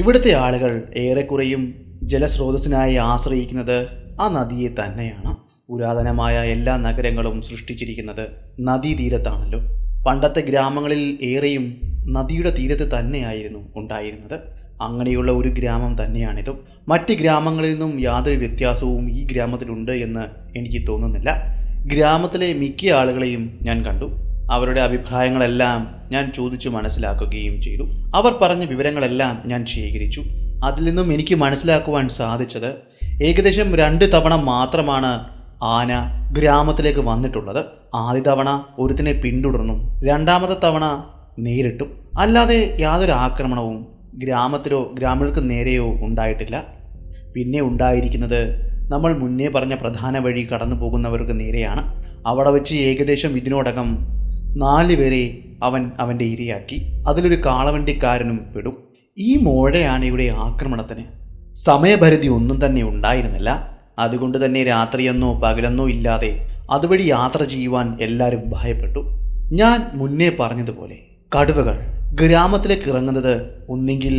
ഇവിടുത്തെ ആളുകൾ ഏറെക്കുറെയും ജലസ്രോതസ്സിനായി ആശ്രയിക്കുന്നത് ആ നദിയെ തന്നെയാണ്. പുരാതനമായ എല്ലാ നഗരങ്ങളും സൃഷ്ടിച്ചിരിക്കുന്നത് നദീതീരത്താണല്ലോ. പണ്ടത്തെ ഗ്രാമങ്ങളിൽ ഏറെയും നദിയുടെ തീരത്ത് തന്നെയായിരുന്നു ഉണ്ടായിരുന്നത്. അങ്ങനെയുള്ള ഒരു ഗ്രാമം തന്നെയാണിതും. മറ്റ് ഗ്രാമങ്ങളിൽ നിന്നും യാതൊരു വ്യത്യാസവും ഈ ഗ്രാമത്തിലുണ്ട് എന്ന് എനിക്ക് തോന്നുന്നില്ല. ഗ്രാമത്തിലെ മിക്ക ആളുകളെയും ഞാൻ കണ്ടു. അവരുടെ അഭിപ്രായങ്ങളെല്ലാം ഞാൻ ചോദിച്ചു മനസ്സിലാക്കുകയും ചെയ്തു. അവർ പറഞ്ഞ വിവരങ്ങളെല്ലാം ഞാൻ ശേഖരിച്ചു. അതിൽ നിന്നും എനിക്ക് മനസ്സിലാക്കുവാൻ സാധിച്ചത് ഏകദേശം 2 തവണ മാത്രമാണ് ആന ഗ്രാമത്തിലേക്ക് വന്നിട്ടുള്ളത്. ആദ്യ തവണ ഒരുത്തിനെ പിന്തുടർന്നും രണ്ടാമത്തെ തവണ നേരിട്ടും. അല്ലാതെ യാതൊരു ആക്രമണവും ഗ്രാമത്തിലോ ഗ്രാമീണർക്ക് നേരെയോ ഉണ്ടായിട്ടില്ല. പിന്നെ ഉണ്ടായിരിക്കുന്നത് നമ്മൾ മുന്നേ പറഞ്ഞ പ്രധാന വഴി കടന്നു പോകുന്നവർക്ക് നേരെയാണ്. അവിടെ വെച്ച് ഏകദേശം ഇതിനോടകം 4 പേരെ അവൻ്റെ ഇരയാക്കി. അതിലൊരു കാളവണ്ടിക്കാരനും പെടും. ഈ മോഴയാനയുടെ ആക്രമണത്തിന് സമയപരിധി ഒന്നും തന്നെ ഉണ്ടായിരുന്നില്ല. അതുകൊണ്ട് തന്നെ രാത്രിയെന്നോ പകലെന്നോ ഇല്ലാതെ അതുവഴി യാത്ര ചെയ്യുവാൻ എല്ലാവരും ഭയപ്പെട്ടു. ഞാൻ മുന്നേ പറഞ്ഞതുപോലെ കടുവകൾ ഗ്രാമത്തിലേക്ക് ഇറങ്ങുന്നത് ഒന്നെങ്കിൽ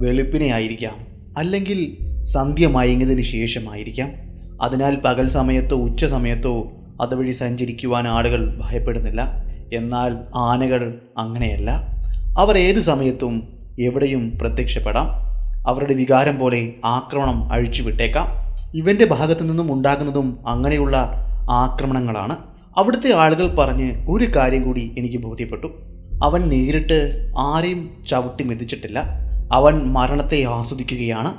വെളുപ്പിനെ ആയിരിക്കാം, അല്ലെങ്കിൽ സന്ധ്യ മയങ്ങിയതിന് ശേഷമായിരിക്കാം. അതിനാൽ പകൽ സമയത്തോ ഉച്ച സമയത്തോ അതുവഴി സഞ്ചരിക്കുവാൻ ആളുകൾ ഭയപ്പെടുന്നില്ല. എന്നാൽ ആനകൾ അങ്ങനെയല്ല. അവർ ഏതു സമയത്തും എവിടെയും പ്രത്യക്ഷപ്പെടാം. അവരുടെ വികാരം പോലെ ആക്രമണം അഴിച്ചുവിട്ടേക്കാം. ഇവൻ്റെ ഭാഗത്തു നിന്നും ഉണ്ടാകുന്നതും അങ്ങനെയുള്ള ആക്രമണങ്ങളാണ്. അവിടുത്തെ ആളുകൾ പറഞ്ഞ് ഒരു കാര്യം കൂടി എനിക്ക് ബോധ്യപ്പെട്ടു. അവൻ നേരിട്ട് ആരെയും ചവിട്ടി മെതിച്ചിട്ടില്ല. അവൻ മരണത്തെ ആസ്വദിക്കുകയാണ്.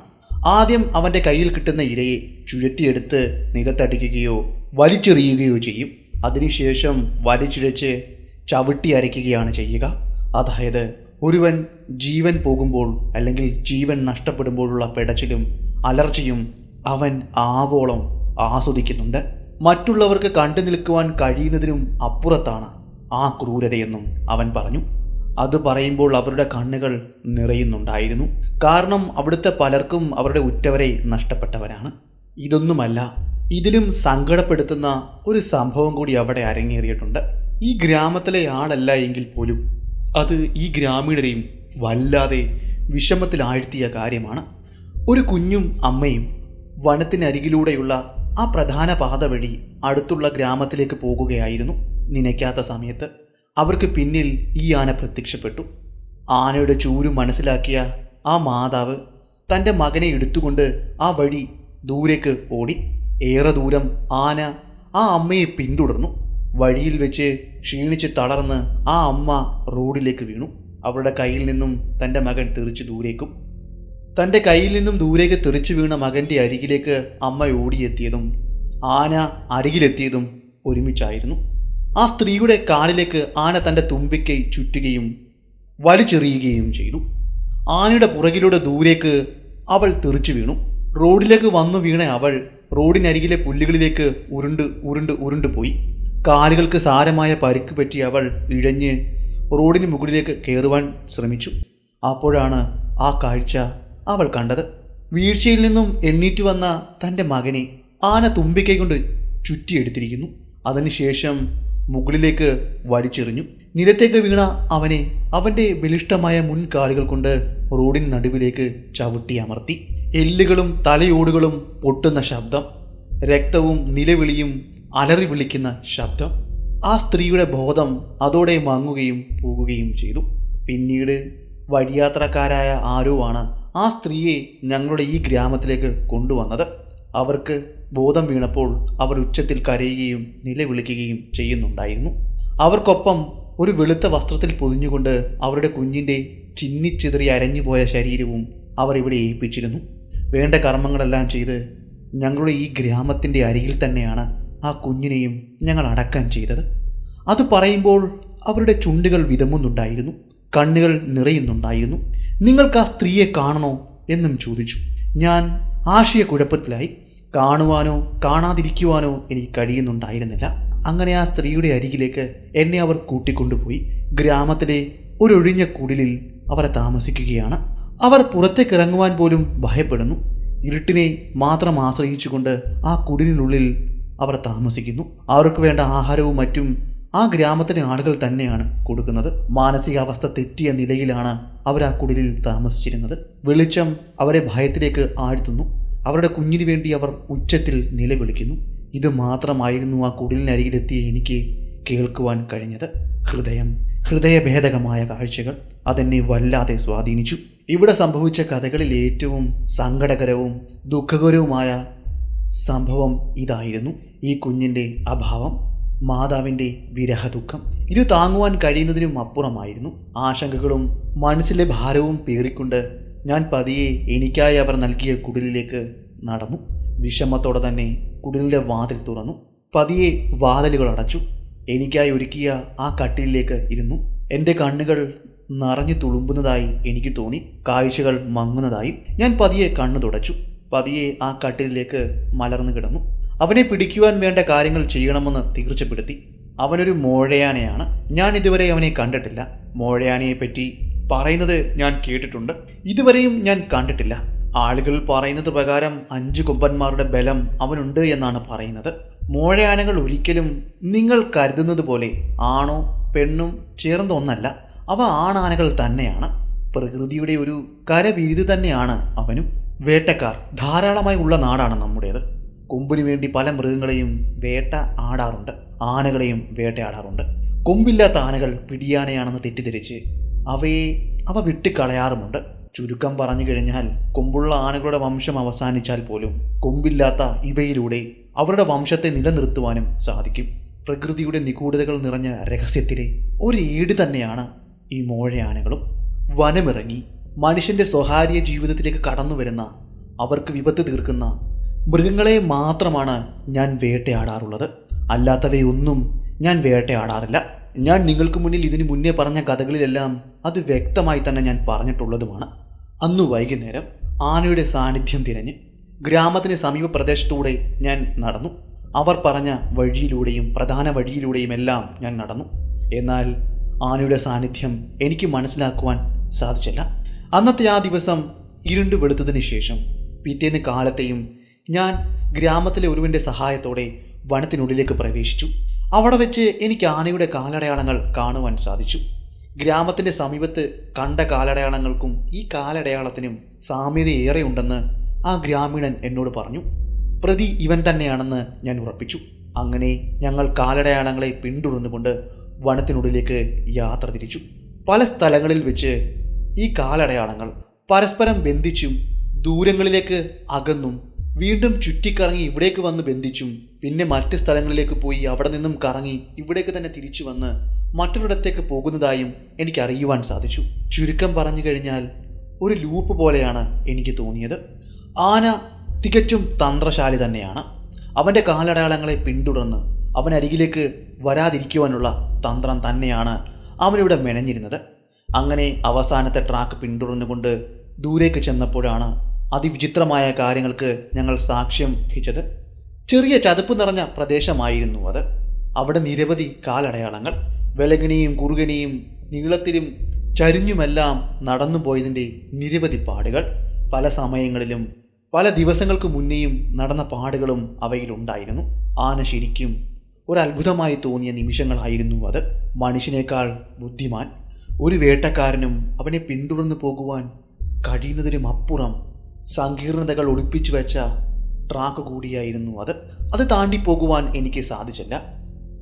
ആദ്യം അവൻ്റെ കയ്യിൽ കിട്ടുന്ന ഇരയെ ചുഴറ്റിയെടുത്ത് നിലത്തടിക്കുകയോ വലിച്ചെറിയുകയോ ചെയ്യും. അതിനുശേഷം വലിച്ചിഴച്ച് ചവിട്ടി അരയ്ക്കുകയാണ് ചെയ്യുക. അതായത് ഒരുവൻ ജീവൻ പോകുമ്പോൾ അല്ലെങ്കിൽ ജീവൻ നഷ്ടപ്പെടുമ്പോഴുള്ള പെടച്ചിലും അലർച്ചയും അവൻ ആവോളം ആസ്വദിക്കുന്നുണ്ട്. മറ്റുള്ളവർക്ക് കണ്ടു നിൽക്കുവാൻ കഴിയുന്നതിനും അപ്പുറത്താണ് ആ ക്രൂരതയെന്നും അവൻ പറഞ്ഞു. അത് പറയുമ്പോൾ അവരുടെ കണ്ണുകൾ നിറയുന്നുണ്ടായിരുന്നു. കാരണം അവിടുത്തെ പലർക്കും അവരുടെ ഉറ്റവരെ നഷ്ടപ്പെട്ടവരാണ്. ഇതൊന്നുമല്ല, ഇതിലും സങ്കടപ്പെടുത്തുന്ന ഒരു സംഭവം കൂടി അവിടെ അരങ്ങേറിയിട്ടുണ്ട്. ഈ ഗ്രാമത്തിലെ ആളല്ല എങ്കിൽ പോലും അത് ഈ ഗ്രാമീണരെയും വല്ലാതെ വിഷമത്തിലാഴ്ത്തിയ കാര്യമാണ്. ഒരു കുഞ്ഞും അമ്മയും വനത്തിനരികിലൂടെയുള്ള ആ പ്രധാന പാത വഴി അടുത്തുള്ള ഗ്രാമത്തിലേക്ക് പോകുകയായിരുന്നു. നനയ്ക്കാത്ത സമയത്ത് അവർക്ക് പിന്നിൽ ഈ ആന പ്രത്യക്ഷപ്പെട്ടു. ആനയുടെ ചൂരു മനസ്സിലാക്കിയ ആ മാതാവ് തൻ്റെ മകനെ എടുത്തുകൊണ്ട് ആ വഴി ദൂരേക്ക് ഓടി. ഏറെ ദൂരം ആന ആ അമ്മയെ പിന്തുടർന്നു. വഴിയിൽ വെച്ച് ക്ഷീണിച്ച് തളർന്ന് ആ അമ്മ റോഡിലേക്ക് വീണു. അവരുടെ കയ്യിൽ നിന്നും തൻ്റെ മകൻ തെറിച്ചു ദൂരേക്കും. തൻ്റെ കയ്യിൽ നിന്നും ദൂരേക്ക് തെറിച്ചു വീണ മകൻ്റെ അരികിലേക്ക് അമ്മ ഓടിയെത്തിയതും ആന അരികിലെത്തിയതും ഒരുമിച്ചായിരുന്നു. ആ സ്ത്രീയുടെ കാലിലേക്ക് ആന തൻ്റെ തുമ്പിക്കൈ ചുറ്റുകയും വലിച്ചെറിയുകയും ചെയ്തു. ആനയുടെ പുറകിലൂടെ ദൂരേക്ക് അവൾ തെറിച്ചു വീണു. റോഡിലേക്ക് വന്നു വീണ അവൾ റോഡിനരികിലെ പുല്ലുകളിലേക്ക് ഉരുണ്ട് പോയി. കാലുകൾക്ക് സാരമായ പരിക്ക് പറ്റി അവൾ ഇഴഞ്ഞ് റോഡിന് മുകളിലേക്ക് കയറുവാൻ ശ്രമിച്ചു. അപ്പോഴാണ് ആ കാഴ്ച അവൾ കണ്ടത്. വീഴ്ചയിൽ നിന്നും എണ്ണീറ്റ് വന്ന തൻ്റെ മകനെ ആന തുമ്പിക്കൈ കൊണ്ട് ചുറ്റിയെടുത്തിരിക്കുന്നു. അതിനുശേഷം മുകളിലേക്ക് വലിച്ചെറിഞ്ഞു. നിലത്തേക്ക് വീണ അവനെ അവൻ്റെ ബലിഷ്ഠമായ മുൻകാലുകൾ കൊണ്ട് റോഡിന് നടുവിലേക്ക് ചവിട്ടി അമർത്തി. എല്ലുകളും തലയോടുകളും പൊട്ടുന്ന ശബ്ദം, രക്തവും നിലവിളിയും അലറി വിളിക്കുന്ന ശബ്ദം. ആ സ്ത്രീയുടെ ബോധം അതോടെ മങ്ങുകയും പോകുകയും ചെയ്തു. പിന്നീട് വഴിയാത്രക്കാരായ ആരോ ആണ് ആ സ്ത്രീയെ ഞങ്ങളുടെ ഈ ഗ്രാമത്തിലേക്ക് കൊണ്ടുവന്നത്. അവർക്ക് ബോധം വീണപ്പോൾ അവർ ഉച്ചത്തിൽ കരയുകയും നിലവിളിക്കുകയും ചെയ്യുന്നുണ്ടായിരുന്നു. അവർക്കൊപ്പം ഒരു വെളുത്ത വസ്ത്രത്തിൽ പൊതിഞ്ഞുകൊണ്ട് അവരുടെ കുഞ്ഞിൻ്റെ ചിന്നിച്ചിതറി അരഞ്ഞുപോയ ശരീരവും അവർ ഇവിടെ ഏൽപ്പിച്ചിരുന്നു. വേണ്ട കർമ്മങ്ങളെല്ലാം ചെയ്ത് ഞങ്ങളുടെ ഈ ഗ്രാമത്തിൻ്റെ അരികിൽ തന്നെയാണ് ആ കുഞ്ഞിനെയും ഞങ്ങൾ അടക്കം ചെയ്തത്. അത് പറയുമ്പോൾ അവരുടെ ചുണ്ടുകൾ വിതമുന്നുണ്ടായിരുന്നു, കണ്ണുകൾ നിറയുന്നുണ്ടായിരുന്നു. നിങ്ങൾക്ക് ആ സ്ത്രീയെ കാണണോ എന്നും ചോദിച്ചു. ഞാൻ ആശയക്കുഴപ്പത്തിലായി. കാണുവാനോ കാണാതിരിക്കുവാനോ എനിക്ക് കഴിയുന്നുണ്ടായിരുന്നില്ല. അങ്ങനെ ആ സ്ത്രീയുടെ അരികിലേക്ക് എന്നെ അവർ കൂട്ടിക്കൊണ്ടുപോയി. ഗ്രാമത്തിലെ ഒരൊഴിഞ്ഞ കുടിലിൽ അവർ താമസിക്കുകയാണ്. അവർ പുറത്തേക്ക് ഇറങ്ങുവാൻ പോലും ഭയപ്പെടുന്നു. ഇരുട്ടിനെ മാത്രം ആശ്രയിച്ചുകൊണ്ട് ആ കുടിലിനുള്ളിൽ അവർ താമസിക്കുന്നു. അവർക്ക് വേണ്ട ആഹാരവും മറ്റും ആ ഗ്രാമത്തിലെ ആളുകൾ തന്നെയാണ് കൊടുക്കുന്നത്. മാനസികാവസ്ഥ തെറ്റിയ നിലയിലാണ് അവർ ആ കുടിലിൽ താമസിച്ചിരുന്നത്. വെളിച്ചം അവരെ ഭയത്തിലേക്ക് ആഴ്ത്തുന്നു. അവരുടെ കുഞ്ഞിനു വേണ്ടി അവർ ഉച്ചത്തിൽ നിലവിളിക്കുന്നു. ഇത് മാത്രമായിരുന്നു ആ കുടിലിനരികിലെത്തിയ എനിക്ക് കേൾക്കുവാൻ കഴിഞ്ഞത്. ഹൃദയഭേദകമായ കാഴ്ചകൾ അതെന്നെ വല്ലാതെ സ്വാധീനിച്ചു. ഇവിടെ സംഭവിച്ച കഥകളിൽ ഏറ്റവും സങ്കടകരവും ദുഃഖകരവുമായ സംഭവം ഇതായിരുന്നു. ഈ കുഞ്ഞിൻ്റെ അഭാവം, മാതാവിൻ്റെ വിരഹദുഃഖം. ഇത് താങ്ങുവാൻ കഴിയുന്നതിനും അപ്പുറമായിരുന്നു. ആശങ്കകളും മനസ്സിലെ ഭാരവും പേറിക്കൊണ്ട് ഞാൻ പതിയെ എനിക്കായി അവർ നൽകിയ കുടിലിലേക്ക് നടന്നു. വിഷമത്തോടെ തന്നെ കുടിലിൻ്റെ വാതിൽ തുറന്നു. പതിയെ വാതിലുകൾ അടച്ചു. എനിക്കായി ഒരുക്കിയ ആ കട്ടിലിലേക്ക് ഇരുന്നു. എൻ്റെ കണ്ണുകൾ നിറഞ്ഞു തുളുമ്പുന്നതായി എനിക്ക് തോന്നി. കാഴ്ചകൾ മങ്ങുന്നതായി. ഞാൻ പതിയെ കണ്ണു തുടച്ചു. പതിയെ ആ കട്ടിലിലേക്ക് മലർന്നു കിടന്നു. അവനെ പിടിക്കുവാൻ വേണ്ട കാര്യങ്ങൾ ചെയ്യണമെന്ന് തീർച്ചപ്പെടുത്തി. അവനൊരു മോഴയാനയാണ്. ഞാൻ ഇതുവരെ അവനെ കണ്ടിട്ടില്ല. മോഴയാനയെപ്പറ്റി പറയുന്നത് ഞാൻ കേട്ടിട്ടുണ്ട്, ഇതുവരെയും ഞാൻ കണ്ടിട്ടില്ല. ആളുകൾ പറയുന്നത് പ്രകാരം 5 കൊമ്പന്മാരുടെ ബലം അവനുണ്ട് എന്നാണ് പറയുന്നത്. മോഴയാനകൾ ഒരിക്കലും നിങ്ങൾ കരുതുന്നത് പോലെ ആണോ പെണ്ണും ചേർന്ന ഒന്നല്ല. അവ ആണാനകൾ തന്നെയാണ്. പ്രകൃതിയുടെ ഒരു കരവിരുത് തന്നെയാണ് അവനും. വേട്ടക്കാർ ധാരാളമായി ഉള്ള നാടാണ് നമ്മുടേത്. കൊമ്പിനു വേണ്ടി പല മൃഗങ്ങളെയും വേട്ട ആടാറുണ്ട്, ആനകളെയും വേട്ടയാടാറുണ്ട്. കൊമ്പില്ലാത്ത ആനകൾ പിടിയാനയാണെന്ന് തെറ്റിദ്ധരിച്ച് അവ വിട്ടുകളയാറുമുണ്ട്. ചുരുക്കം പറഞ്ഞു കഴിഞ്ഞാൽ കൊമ്പുള്ള ആനകളുടെ വംശം അവസാനിച്ചാൽ പോലും കൊമ്പില്ലാത്ത ഇവയിലൂടെ അവരുടെ വംശത്തെ നിലനിർത്തുവാനും സാധിക്കും. പ്രകൃതിയുടെ നിഗൂഢതകൾ നിറഞ്ഞ രഹസ്യത്തിലെ ഒരു ഏട് തന്നെയാണ് ഈ മോഴയാനകളും. വനമിറങ്ങി മനുഷ്യൻ്റെ സ്വകാര്യ ജീവിതത്തിലേക്ക് കടന്നു വരുന്ന, അവർക്ക് വിപത്ത് തീർക്കുന്ന മൃഗങ്ങളെ മാത്രമാണ് ഞാൻ വേട്ടയാടാറുള്ളത്. അല്ലാത്തവയൊന്നും ഞാൻ വേട്ടയാടാറില്ല. ഞാൻ നിങ്ങൾക്ക് മുന്നിൽ ഇതിനു മുന്നേ പറഞ്ഞ കഥകളിലെല്ലാം അത് വ്യക്തമായി തന്നെ ഞാൻ പറഞ്ഞിട്ടുള്ളതുമാണ്. അന്നു വൈകുന്നേരം ആനയുടെ സാന്നിധ്യം തിരഞ്ഞ് ഗ്രാമത്തിന് സമീപ പ്രദേശത്തൂടെ ഞാൻ നടന്നു. അവർ പറഞ്ഞ വഴിയിലൂടെയും പ്രധാന വഴിയിലൂടെയും എല്ലാം ഞാൻ നടന്നു. എന്നാൽ ആനയുടെ സാന്നിധ്യം എനിക്ക് മനസ്സിലാക്കുവാൻ സാധിച്ചില്ല. അന്നത്തെ ആ ദിവസം ഇരുണ്ട് വെളുത്തതിന് ശേഷം പിറ്റേന്ന് കാലത്തെയും ഞാൻ ഗ്രാമത്തിലെ ഒരുവൻ്റെ സഹായത്തോടെ വനത്തിനുള്ളിലേക്ക് പ്രവേശിച്ചു. അവിടെ വെച്ച് എനിക്ക് ആനയുടെ കാലടയാളങ്ങൾ കാണുവാൻ സാധിച്ചു. ഗ്രാമത്തിൻ്റെ സമീപത്ത് കണ്ട കാലടയാളങ്ങൾക്കും ഈ കാലടയാളത്തിനും സാമ്യതയേറെയുണ്ടെന്ന് ആ ഗ്രാമീണൻ എന്നോട് പറഞ്ഞു. പ്രതി ഇവൻ തന്നെയാണെന്ന് ഞാൻ ഉറപ്പിച്ചു. അങ്ങനെ ഞങ്ങൾ കാലടയാളങ്ങളെ പിന്തുടർന്നുകൊണ്ട് വനത്തിനുള്ളിലേക്ക് യാത്ര തിരിച്ചു. പല സ്ഥലങ്ങളിൽ വെച്ച് ഈ കാലടയാളങ്ങൾ പരസ്പരം ബന്ധിച്ചും ദൂരങ്ങളിലേക്ക് അകന്നും വീണ്ടും ചുറ്റിക്കറങ്ങി ഇവിടേക്ക് വന്ന് ബന്ധിച്ചും പിന്നെ മറ്റ് സ്ഥലങ്ങളിലേക്ക് പോയി അവിടെ നിന്നും കറങ്ങി ഇവിടേക്ക് തന്നെ തിരിച്ചു വന്ന് മറ്റൊരിടത്തേക്ക് പോകുന്നതായും എനിക്ക് അറിയുവാൻ സാധിച്ചു. ചുരുക്കം പറഞ്ഞു കഴിഞ്ഞാൽ ഒരു ലൂപ്പ് പോലെയാണ് എനിക്ക് തോന്നിയത്. ആന തികച്ചും തന്ത്രശാലി തന്നെയാണ്. അവൻ്റെ കാലടയാളങ്ങളെ പിന്തുടർന്ന് അവനരികിലേക്ക് വരാതിരിക്കുവാനുള്ള തന്ത്രം തന്നെയാണ് അവനിവിടെ മെനഞ്ഞിരുന്നത്. അങ്ങനെ അവസാനത്തെ ട്രാക്ക് പിന്തുടർന്നുകൊണ്ട് ദൂരേക്ക് ചെന്നപ്പോഴാണ് അതിവിചിത്രമായ കാര്യങ്ങൾക്ക് ഞങ്ങൾ സാക്ഷ്യം വഹിച്ചത്. ചെറിയ ചതുപ്പ് നിറഞ്ഞ പ്രദേശമായിരുന്നു അത്. അവിടെ നിരവധി കാലടയാളങ്ങൾ വിലങ്ങിനെയും കുറുകനെയും നീളത്തിലും ചരിഞ്ഞുമെല്ലാം നടന്നു പോയതിൻ്റെ നിരവധി പാടുകൾ. പല സമയങ്ങളിലും പല ദിവസങ്ങൾക്ക് മുന്നേയും നടന്ന പാടുകളും അവയിലുണ്ടായിരുന്നു. ആന ശരിക്കും ഒരു അത്ഭുതമായി തോന്നിയ നിമിഷങ്ങളായിരുന്നു അത്. മനുഷ്യനേക്കാൾ ബുദ്ധിമാൻ ഒരു വേട്ടക്കാരനും അവനെ പിന്തുടർന്നു പോകുവാൻ കഴിയുന്നതിനും അപ്പുറം സങ്കീർണതകൾ ഒളിപ്പിച്ചു വെച്ച ട്രാക്ക് കൂടിയായിരുന്നു അത്. അത് താണ്ടിപ്പോകുവാൻ എനിക്ക് സാധിച്ചില്ല.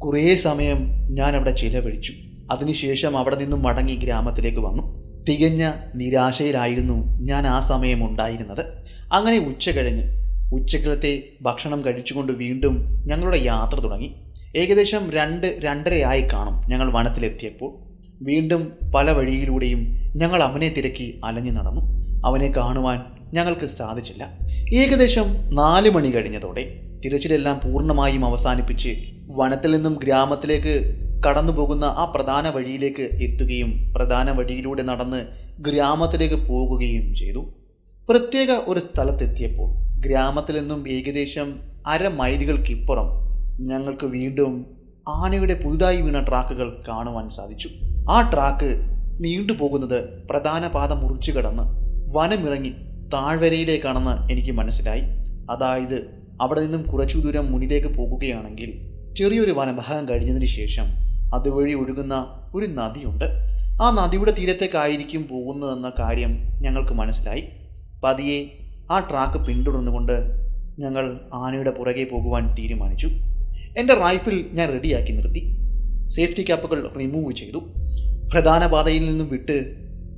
കുറേ സമയം ഞാൻ അവിടെ ചിലവഴിച്ചു. അതിനുശേഷം അവിടെ നിന്നും മടങ്ങി ഗ്രാമത്തിലേക്ക് വന്നു. തികഞ്ഞ നിരാശയിലായിരുന്നു ഞാൻ ആ സമയം ഉണ്ടായിരുന്നത്. അങ്ങനെ ഉച്ചക്കലത്തെ ഭക്ഷണം കഴിച്ചുകൊണ്ട് വീണ്ടും ഞങ്ങളുടെ യാത്ര തുടങ്ങി. ഏകദേശം 2-2:30 കാണും ഞങ്ങൾ വനത്തിലെത്തിയപ്പോൾ. വീണ്ടും പല വഴിയിലൂടെയും ഞങ്ങൾ അവനെ തിരക്കി അലഞ്ഞു നടന്നു. അവനെ കാണുവാൻ ഞങ്ങൾക്ക് സാധിച്ചില്ല. ഏകദേശം 4 മണി കഴിഞ്ഞതോടെ തിരച്ചിലെല്ലാം പൂർണ്ണമായും അവസാനിപ്പിച്ച് വനത്തിൽ നിന്നും ഗ്രാമത്തിലേക്ക് കടന്നു പോകുന്ന ആ പ്രധാന വഴിയിലേക്ക് എത്തുകയും പ്രധാന വഴിയിലൂടെ നടന്ന് ഗ്രാമത്തിലേക്ക് പോകുകയും ചെയ്തു. പ്രത്യേക ഒരു സ്ഥലത്തെത്തിയപ്പോൾ ഗ്രാമത്തിൽ നിന്നും ഏകദേശം 1/2 മൈലുകൾക്കിപ്പുറം ഞങ്ങൾക്ക് വീണ്ടും ആനയുടെ പുതുതായി വീണ ട്രാക്കുകൾ കാണുവാൻ സാധിച്ചു. ആ ട്രാക്ക് നീണ്ടുപോകുന്നത് പ്രധാന പാത മുറിച്ചു കടന്ന് വനമിറങ്ങി താഴ്വരയിലേക്കാണെന്ന് എനിക്ക് മനസ്സിലായി. അതായത് അവിടെ നിന്നും കുറച്ചു ദൂരം മുന്നിലേക്ക് പോകുകയാണെങ്കിൽ ചെറിയൊരു വനഭാഗം കഴിഞ്ഞതിന് ശേഷം അതുവഴി ഒഴുകുന്ന ഒരു നദിയുണ്ട്. ആ നദിയുടെ തീരത്തേക്കായിരിക്കും പോകുന്നതെന്ന കാര്യം ഞങ്ങൾക്ക് മനസ്സിലായി. പതിയെ ആ ട്രാക്ക് പിന്തുടർന്നുകൊണ്ട് ഞങ്ങൾ ആനയുടെ പുറകെ പോകുവാൻ തീരുമാനിച്ചു. എൻ്റെ റൈഫിൾ ഞാൻ റെഡിയാക്കി നിർത്തി. സേഫ്റ്റി ക്യാപ്പുകൾ റിമൂവ് ചെയ്തു. പ്രധാന പാതയിൽ നിന്നും വിട്ട്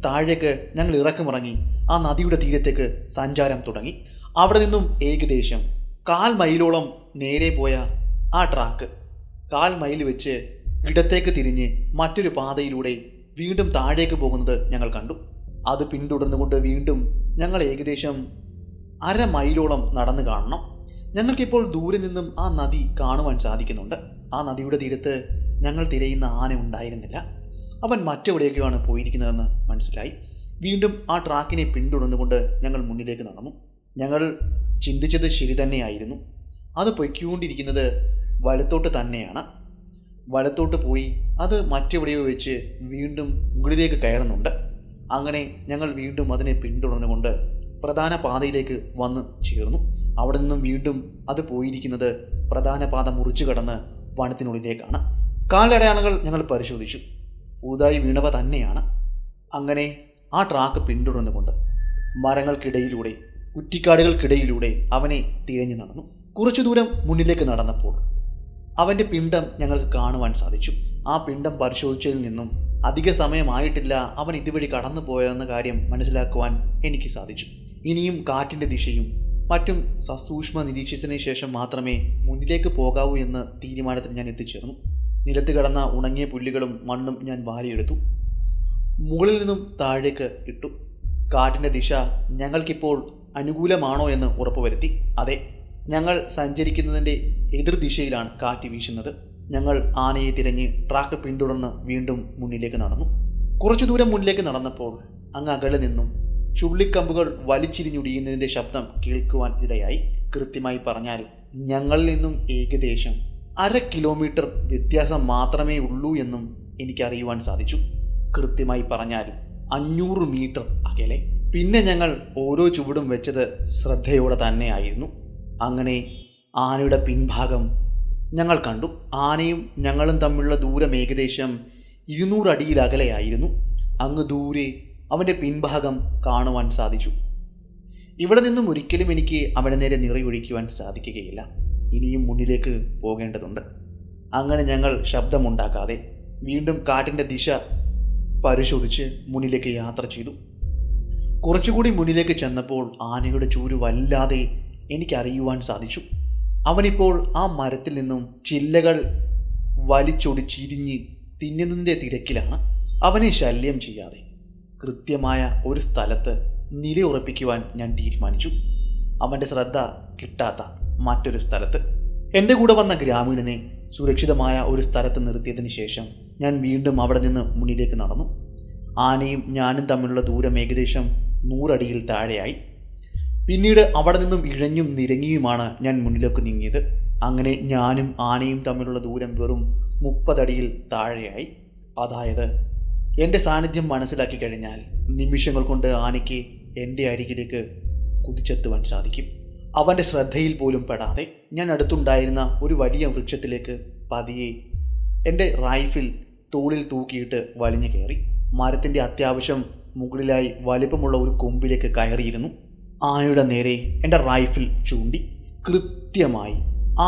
താഴേക്ക് ഞങ്ങൾ ഇറക്കമിറങ്ങി ആ നദിയുടെ തീരത്തേക്ക് സഞ്ചാരം തുടങ്ങി. അവിടെ നിന്നും ഏകദേശം 1/4 മൈലോളം നേരെ പോയ ആ ട്രാക്ക് 1/4 മൈൽ വെച്ച് ഇടത്തേക്ക് തിരിഞ്ഞ് മറ്റൊരു പാതയിലൂടെ വീണ്ടും താഴേക്ക് പോകുന്നത് ഞങ്ങൾ കണ്ടു. അത് പിന്തുടർന്നുകൊണ്ട് വീണ്ടും ഞങ്ങൾ ഏകദേശം 1/2 മൈലോളം നടന്നു കാണണം. ഞങ്ങൾക്കിപ്പോൾ ദൂരെ നിന്നും ആ നദി കാണുവാൻ സാധിക്കുന്നുണ്ട്. ആ നദിയുടെ തീരത്ത് ഞങ്ങൾ തിരയുന്ന ആന ഉണ്ടായിരുന്നില്ല. അവൻ മറ്റെവിടെയൊക്കെയാണ് പോയിരിക്കുന്നതെന്ന് മനസ്സിലായി. വീണ്ടും ആ ട്രാക്കിനെ പിന്തുടർന്നുകൊണ്ട് ഞങ്ങൾ മുന്നിലേക്ക് നടന്നു. ഞങ്ങൾ ചിന്തിച്ചത് ശരി തന്നെയായിരുന്നു. അത് പൊയ്ക്കൊണ്ടിരിക്കുന്നത് വലത്തോട്ട് തന്നെയാണ്. വലത്തോട്ട് പോയി അത് മറ്റെവിടെയോ വെച്ച് വീണ്ടും മുകളിലേക്ക് കയറുന്നുണ്ട്. അങ്ങനെ ഞങ്ങൾ വീണ്ടും അതിനെ പിന്തുടർന്നുകൊണ്ട് പ്രധാന പാതയിലേക്ക് വന്ന് ചേർന്നു. അവിടെ നിന്നും വീണ്ടും അത് പോയിരിക്കുന്നത് പ്രധാന പാത മുറിച്ചു കടന്ന് വനത്തിനുള്ളിലേക്കാണ്. കാലടയാളങ്ങൾ ഞങ്ങൾ പരിശോധിച്ചു. പുതുതായി വീണവ തന്നെയാണ്. അങ്ങനെ ആ ട്രാക്ക് പിന്തുടർന്നുകൊണ്ട് മരങ്ങൾക്കിടയിലൂടെ കുറ്റിക്കാടുകൾക്കിടയിലൂടെ അവനെ തിരഞ്ഞു നടന്നു. കുറച്ചു ദൂരം മുന്നിലേക്ക് നടന്നപ്പോൾ അവൻ്റെ പിണ്ഡം ഞങ്ങൾക്ക് കാണുവാൻ സാധിച്ചു. ആ പിണ്ഡം പരിശോധിച്ചതിൽ നിന്നും അധിക സമയമായിട്ടില്ല അവൻ ഇതുവഴി കടന്നു പോയതെന്ന കാര്യം മനസ്സിലാക്കുവാൻ എനിക്ക് സാധിച്ചു. ഇനിയും കാറ്റിൻ്റെ ദിശയും മറ്റും സസൂക്ഷ്മ നിരീക്ഷിച്ചതിന് ശേഷം മാത്രമേ മുന്നിലേക്ക് പോകാവൂ എന്ന തീരുമാനത്തിൽ ഞാൻ എത്തിച്ചേർന്നു. നിലത്ത് കിടന്ന ഉണങ്ങിയ പുല്ലുകളും മണ്ണും ഞാൻ വാരിയെടുത്തു. മുകളിൽ നിന്നും താഴേക്ക് ഇട്ടു. കാറ്റിൻ്റെ ദിശ ഞങ്ങൾക്കിപ്പോൾ അനുകൂലമാണോ എന്ന് ഉറപ്പുവരുത്തി. അതെ, ഞങ്ങൾ സഞ്ചരിക്കുന്നതിൻ്റെ എതിർദിശയിലാണ് കാറ്റ് വീശുന്നത്. ഞങ്ങൾ ആനയെ തിരഞ്ഞ് ട്രാക്ക് പിന്തുടർന്ന് വീണ്ടും മുന്നിലേക്ക് നടന്നു. കുറച്ചു ദൂരം മുന്നിലേക്ക് നടന്നപ്പോൾ അങ്ങ് അകലെ നിന്നും ചുള്ളിക്കമ്പുകൾ വലിച്ചിരിഞ്ഞൊടിയുന്നതിൻ്റെ ശബ്ദം കേൾക്കുവാൻ ഇടയായി. കൃത്യമായി പറഞ്ഞാൽ ഞങ്ങളിൽ നിന്നും ഏകദേശം 1/2 കിലോമീറ്റർ വ്യത്യാസം മാത്രമേ ഉള്ളൂ എന്നും എനിക്കറിയുവാൻ സാധിച്ചു. കൃത്യമായി പറഞ്ഞാൽ 500 മീറ്റർ അകലെ. പിന്നെ ഞങ്ങൾ ഓരോ ചുവടും വെച്ചത് ശ്രദ്ധയോടെ തന്നെയായിരുന്നു. അങ്ങനെ ആനയുടെ പിൻഭാഗം ഞങ്ങൾ കണ്ടു. ആനയും ഞങ്ങളും തമ്മിലുള്ള ദൂരം ഏകദേശം 200 അടിയിൽ അകലെയായിരുന്നു. അങ്ങ് ദൂരെ അവൻ്റെ പിൻഭാഗം കാണുവാൻ സാധിച്ചു. ഇവിടെ നിന്നും ഒരിക്കലും എനിക്ക് അവൻ്റെ നേരെ നിറയൊഴിക്കുവാൻ സാധിക്കുകയില്ല. ഇനിയും മുന്നിലേക്ക് പോകേണ്ടതുണ്ട്. അങ്ങനെ ഞങ്ങൾ ശബ്ദമുണ്ടാക്കാതെ വീണ്ടും കാറ്റിൻ്റെ ദിശ പരിശോധിച്ച് മുന്നിലേക്ക് യാത്ര ചെയ്തു. കുറച്ചുകൂടി മുന്നിലേക്ക് ചെന്നപ്പോൾ ആനയുടെ ചൂര് വല്ലാതെ എനിക്കറിയുവാൻ സാധിച്ചു. അവനിപ്പോൾ ആ മരത്തിൽ നിന്നും ചില്ലകൾ വലിച്ചൊടിച്ചിരിഞ്ഞ് തിന്നുന്നതിൻ്റെ തിരക്കിലാണ്. അവനെ ശല്യം ചെയ്യാതെ കൃത്യമായ ഒരു സ്ഥലത്ത് നിലയുറപ്പിക്കുവാൻ ഞാൻ തീരുമാനിച്ചു. അവൻ്റെ ശ്രദ്ധ കിട്ടാത്ത മറ്റൊരു സ്ഥലത്ത്. എൻ്റെ കൂടെ വന്ന ഗ്രാമീണനെ സുരക്ഷിതമായ ഒരു സ്ഥലത്ത് നിർത്തിയതിന് ശേഷം ഞാൻ വീണ്ടും അവിടെ നിന്ന് മുന്നിലേക്ക് നടന്നു. ആനയും ഞാനും തമ്മിലുള്ള ദൂരം ഏകദേശം 100 അടിയിൽ താഴെയായി. പിന്നീട് അവിടെ നിന്നും ഇഴഞ്ഞും നിരങ്ങിയുമാണ് ഞാൻ മുന്നിലേക്ക് നീങ്ങിയത്. അങ്ങനെ ഞാനും ആനയും തമ്മിലുള്ള ദൂരം വെറും 30 അടിയിൽ താഴെയായി. അതായത് എൻ്റെ സാന്നിധ്യം മനസ്സിലാക്കി കഴിഞ്ഞാൽ നിമിഷങ്ങൾ കൊണ്ട് ആനയ്ക്ക് എൻ്റെ അരികിലേക്ക് കുതിച്ചെത്തുവാൻ സാധിക്കും. അവൻ്റെ ശ്രദ്ധയിൽ പോലും പെടാതെ ഞാൻ അടുത്തുണ്ടായിരുന്ന ഒരു വലിയ വൃക്ഷത്തിലേക്ക് പതിയെ എൻ്റെ റൈഫിൾ തോളിൽ തൂക്കിയിട്ട് വലിഞ്ഞു കയറി. മരത്തിൻ്റെ അത്യാവശ്യം മുകളിലായി വലിപ്പമുള്ള ഒരു കൊമ്പിലേക്ക് കയറിയിരുന്നു. ആനയുടെ നേരെ എൻ്റെ റൈഫിൾ ചൂണ്ടി. കൃത്യമായി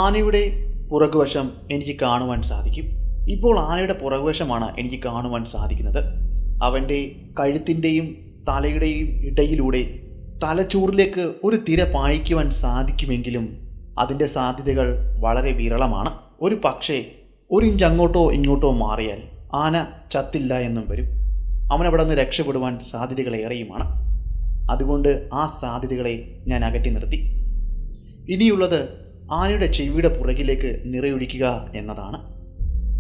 ആനയുടെ പുറകുവശം എനിക്ക് കാണുവാൻ സാധിക്കും. ഇപ്പോൾ ആനയുടെ പുറകുവശമാണ് എനിക്ക് കാണുവാൻ സാധിക്കുന്നത്. അവൻ്റെ കഴുത്തിൻ്റെയും തലയുടെയും ഇടയിലൂടെ തലച്ചോറിലേക്ക് ഒരു തിര പായിക്കുവാൻ സാധിക്കുമെങ്കിലും അതിൻ്റെ സാധ്യതകൾ വളരെ വിരളമാണ്. ഒരു പക്ഷേ 1 ഇഞ്ച് അങ്ങോട്ടോ ഇങ്ങോട്ടോ മാറിയാൽ ആന ചത്തില്ല എന്നും വരും. അവനവിടെ നിന്ന് രക്ഷപ്പെടുവാൻ സാധ്യതകളേറെയുമാണ്. അതുകൊണ്ട് ആ സാധ്യതകളെ ഞാൻ അകറ്റി നിർത്തി. ഇനിയുള്ളത് ആനയുടെ ചെവിയുടെ പുറകിലേക്ക് നിറയൊഴിക്കുക എന്നതാണ്.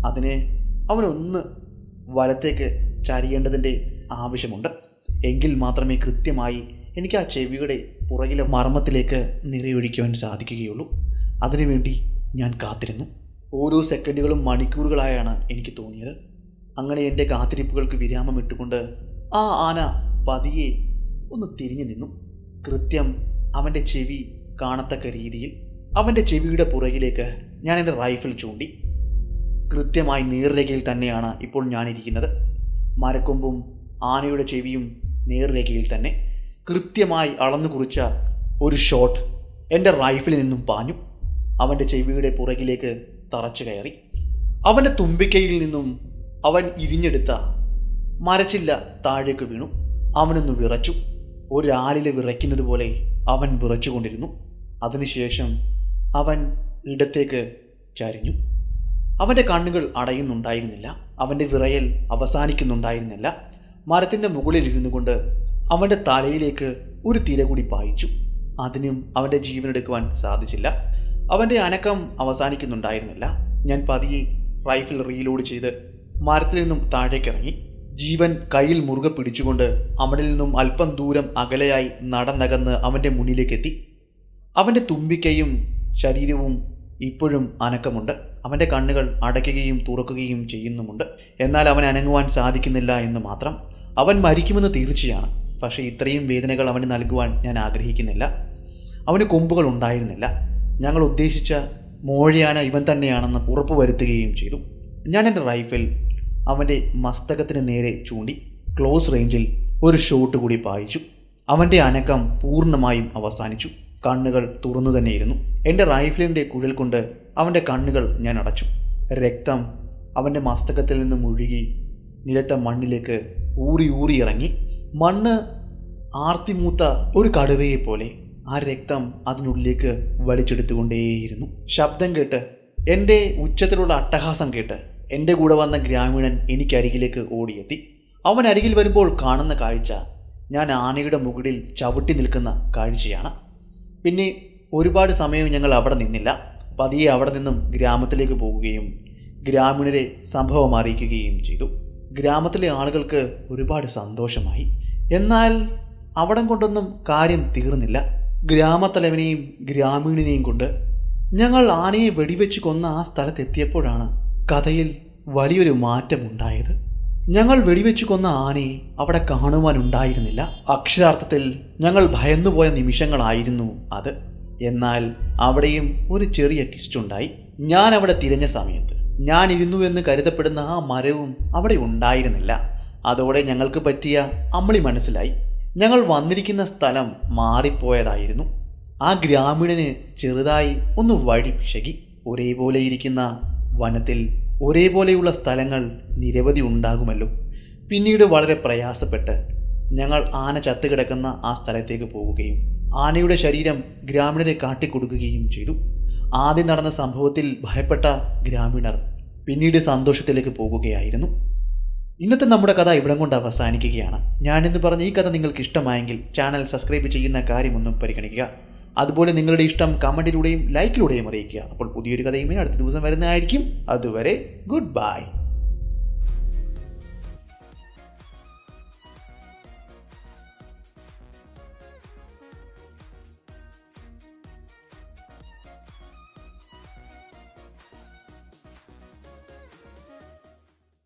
അതിന് അവനൊന്ന് വലത്തേക്ക് ചരിയേണ്ടതിൻ്റെ ആവശ്യമുണ്ട്. എങ്കിൽ മാത്രമേ കൃത്യമായി എനിക്ക് ആ ചെവിയുടെ പുറകിലെ മർമ്മത്തിലേക്ക് നിറയൊഴിക്കുവാൻ സാധിക്കുകയുള്ളൂ. അതിനുവേണ്ടി ഞാൻ കാത്തിരുന്നു. ഓരോ സെക്കൻഡുകളും മണിക്കൂറുകളായാണ് എനിക്ക് തോന്നിയത്. അങ്ങനെ എൻ്റെ കാത്തിരിപ്പുകൾക്ക് വിരാമം ഇട്ടുകൊണ്ട് ആ ആന പതിയെ ഒന്ന് തിരിഞ്ഞു നിന്നു. കൃത്യം അവൻ്റെ ചെവി കാണത്തക്ക രീതിയിൽ അവൻ്റെ ചെവിയുടെ പുറകിലേക്ക് ഞാൻ എൻ്റെ റൈഫിൾ ചൂണ്ടി. കൃത്യമായി നേർരേഖയിൽ തന്നെയാണ് ഇപ്പോൾ ഞാനിരിക്കുന്നത്. മരക്കൊമ്പും ആനയുടെ ചെവിയും നേർരേഖയിൽ തന്നെ. കൃത്യമായി അളന്നു കുറിച്ച ഒരു ഷോട്ട് എൻ്റെ റൈഫിളിൽ നിന്നും പാഞ്ഞു അവൻ്റെ ചെവിയുടെ പുറകിലേക്ക് തറച്ചു കയറി. അവൻ്റെ തുമ്പിക്കൈയിൽ നിന്നും അവൻ ഇരിഞ്ഞെടുത്ത മരച്ചില്ല താഴേക്ക് വീണു. അവനൊന്ന് വിറച്ചു. ഒരാളിൽ വിറയ്ക്കുന്നത് പോലെ അവൻ വിറച്ചുകൊണ്ടിരുന്നു. അതിനുശേഷം അവൻ ഇടത്തേക്ക് ചരിഞ്ഞു. അവൻ്റെ കണ്ണുകൾ അടയുന്നുണ്ടായിരുന്നില്ല. അവൻ്റെ വിറയൽ അവസാനിക്കുന്നുണ്ടായിരുന്നില്ല. മരത്തിൻ്റെ മുകളിൽ ഇരുന്നു കൊണ്ട് അവൻ്റെ തലയിലേക്ക് ഒരു തിര കൂടി പായിച്ചു. അതിനും അവൻ്റെ ജീവനെടുക്കുവാൻ സാധിച്ചില്ല. അവൻ്റെ അനക്കം അവസാനിക്കുന്നുണ്ടായിരുന്നില്ല. ഞാൻ പതിയെ റൈഫിൾ റീലോഡ് ചെയ്ത് മരത്തിൽ നിന്നും താഴേക്കിറങ്ങി. ജീവൻ കയ്യിൽ മുറുകെ പിടിച്ചുകൊണ്ട് അവനിൽ നിന്നും അല്പം ദൂരം അകലെയായി നടന്നകന്ന് അവൻ്റെ മുന്നിലേക്കെത്തി. അവൻ്റെ തുമ്പിക്കൈയും ശരീരവും ഇപ്പോഴും അനക്കമുണ്ട്. അവൻ്റെ കണ്ണുകൾ അടയ്ക്കുകയും തുറക്കുകയും ചെയ്യുന്നുമുണ്ട്. എന്നാൽ അവൻ അനങ്ങുവാൻ സാധിക്കുന്നില്ല എന്ന് മാത്രം. അവൻ മരിക്കുമെന്ന് തീർച്ചയാണ്. പക്ഷേ ഇത്രയും വേദനകൾ അവന് നൽകുവാൻ ഞാൻ ആഗ്രഹിക്കുന്നില്ല. അവന് കൊമ്പുകൾ ഉണ്ടായിരുന്നില്ല. ഞങ്ങൾ ഉദ്ദേശിച്ച മോഴയാന ഇവൻ തന്നെയാണെന്ന് ഉറപ്പുവരുത്തുകയും ചെയ്തു. ഞാൻ എൻ്റെ റൈഫിൾ അവൻ്റെ മസ്തകത്തിന് നേരെ ചൂണ്ടി ക്ലോസ് റേഞ്ചിൽ ഒരു ഷോട്ട് കൂടി പായിച്ചു. അവൻ്റെ അനക്കം പൂർണ്ണമായും അവസാനിച്ചു. കണ്ണുകൾ തുറന്നു തന്നെയിരുന്നു. എൻ്റെ റൈഫിലിൻ്റെ കുഴൽ കൊണ്ട് അവൻ്റെ കണ്ണുകൾ ഞാൻ അടച്ചു. രക്തം അവൻ്റെ മസ്തകത്തിൽ നിന്നും ഒഴുകി നിലത്തെ മണ്ണിലേക്ക് ഊറി ഊറി ഇറങ്ങി. മണ്ണ് ആർത്തിമൂത്ത ഒരു കടുവയെപ്പോലെ ആ രക്തം അതിനുള്ളിലേക്ക് വലിച്ചെടുത്തുകൊണ്ടേയിരുന്നു. ശബ്ദം കേട്ട്, എൻ്റെ ഉച്ചത്തിലുള്ള അട്ടഹാസം കേട്ട് എൻ്റെ കൂടെ വന്ന ഗ്രാമീണൻ എനിക്കരികിലേക്ക് ഓടിയെത്തി. അവൻ അരികിൽ വരുമ്പോൾ കാണുന്ന കാഴ്ച ഞാൻ ആനയുടെ മുകളിൽ ചവിട്ടി നിൽക്കുന്ന കാഴ്ചയാണ്. പിന്നെ ഒരുപാട് സമയം ഞങ്ങൾ അവിടെ നിന്നില്ല. പതിയെ അവിടെ നിന്നും ഗ്രാമത്തിലേക്ക് പോകുകയും ഗ്രാമീണരെ സംഭവം അറിയിക്കുകയും ചെയ്തു. ഗ്രാമത്തിലെ ആളുകൾക്ക് ഒരുപാട് സന്തോഷമായി. എന്നാൽ അവിടം കൊണ്ടൊന്നും കാര്യം തീർന്നില്ല. ഗ്രാമത്തലവനെയും ഗ്രാമീണനെയും കൊണ്ട് ഞങ്ങൾ ആനയെ വെടിവെച്ച് കൊന്ന ആ സ്ഥലത്തെത്തിയപ്പോഴാണ് കഥയിൽ വലിയൊരു മാറ്റമുണ്ടായത്. ഞങ്ങൾ വെടിവെച്ച് കൊന്ന ആനയെ അവിടെ കാണുവാനുണ്ടായിരുന്നില്ല. അക്ഷരാർത്ഥത്തിൽ ഞങ്ങൾ ഭയന്നുപോയ നിമിഷങ്ങളായിരുന്നു അത്. എന്നാൽ അവിടെയും ഒരു ചെറിയ ട്വിസ്റ്റുണ്ടായി. ഞാൻ അവിടെ തിരഞ്ഞ സമയത്ത് ഞാൻ ഇരുന്നു എന്ന് കരുതപ്പെടുന്ന ആ മരവും അവിടെ ഉണ്ടായിരുന്നില്ല. അതോടെ ഞങ്ങൾക്ക് പറ്റിയ അമളി മനസ്സിലായി. ഞങ്ങൾ വന്നിരിക്കുന്ന സ്ഥലം മാറിപ്പോയതായിരുന്നു. ആ ഗ്രാമീണന് ചെറുതായി ഒന്ന് വഴി പിശകി. ഒരേപോലെ ഇരിക്കുന്ന വനത്തിൽ ഒരേപോലെയുള്ള സ്ഥലങ്ങൾ നിരവധി ഉണ്ടാകുമല്ലോ. പിന്നീട് വളരെ പ്രയാസപ്പെട്ട് ഞങ്ങൾ ആന ചത്തുകിടക്കുന്ന ആ സ്ഥലത്തേക്ക് പോവുകയും ആനയുടെ ശരീരം ഗ്രാമീണരെ കാട്ടിക്കൊടുക്കുകയും ചെയ്തു. ആദ്യം നടന്ന സംഭവത്തിൽ ഭയപ്പെട്ട ഗ്രാമീണർ പിന്നീട് സന്തോഷത്തിലേക്ക് പോകുകയായിരുന്നു. ഇന്നത്തെ നമ്മുടെ കഥ ഇവിടം കൊണ്ട് അവസാനിക്കുകയാണ്. ഞാനെന്ന് പറഞ്ഞ ഈ കഥ നിങ്ങൾക്ക് ഇഷ്ടമായെങ്കിൽ ചാനൽ സബ്സ്ക്രൈബ് ചെയ്യുന്ന കാര്യമൊന്നും പരിഗണിക്കുക. അതുപോലെ നിങ്ങളുടെ ഇഷ്ടം കമൻറ്റിലൂടെയും ലൈക്കിലൂടെയും അറിയിക്കുക. അപ്പോൾ പുതിയൊരു കഥയുമായി അടുത്ത ദിവസം വരുന്നതായിരിക്കും. അതുവരെ ഗുഡ് ബൈ.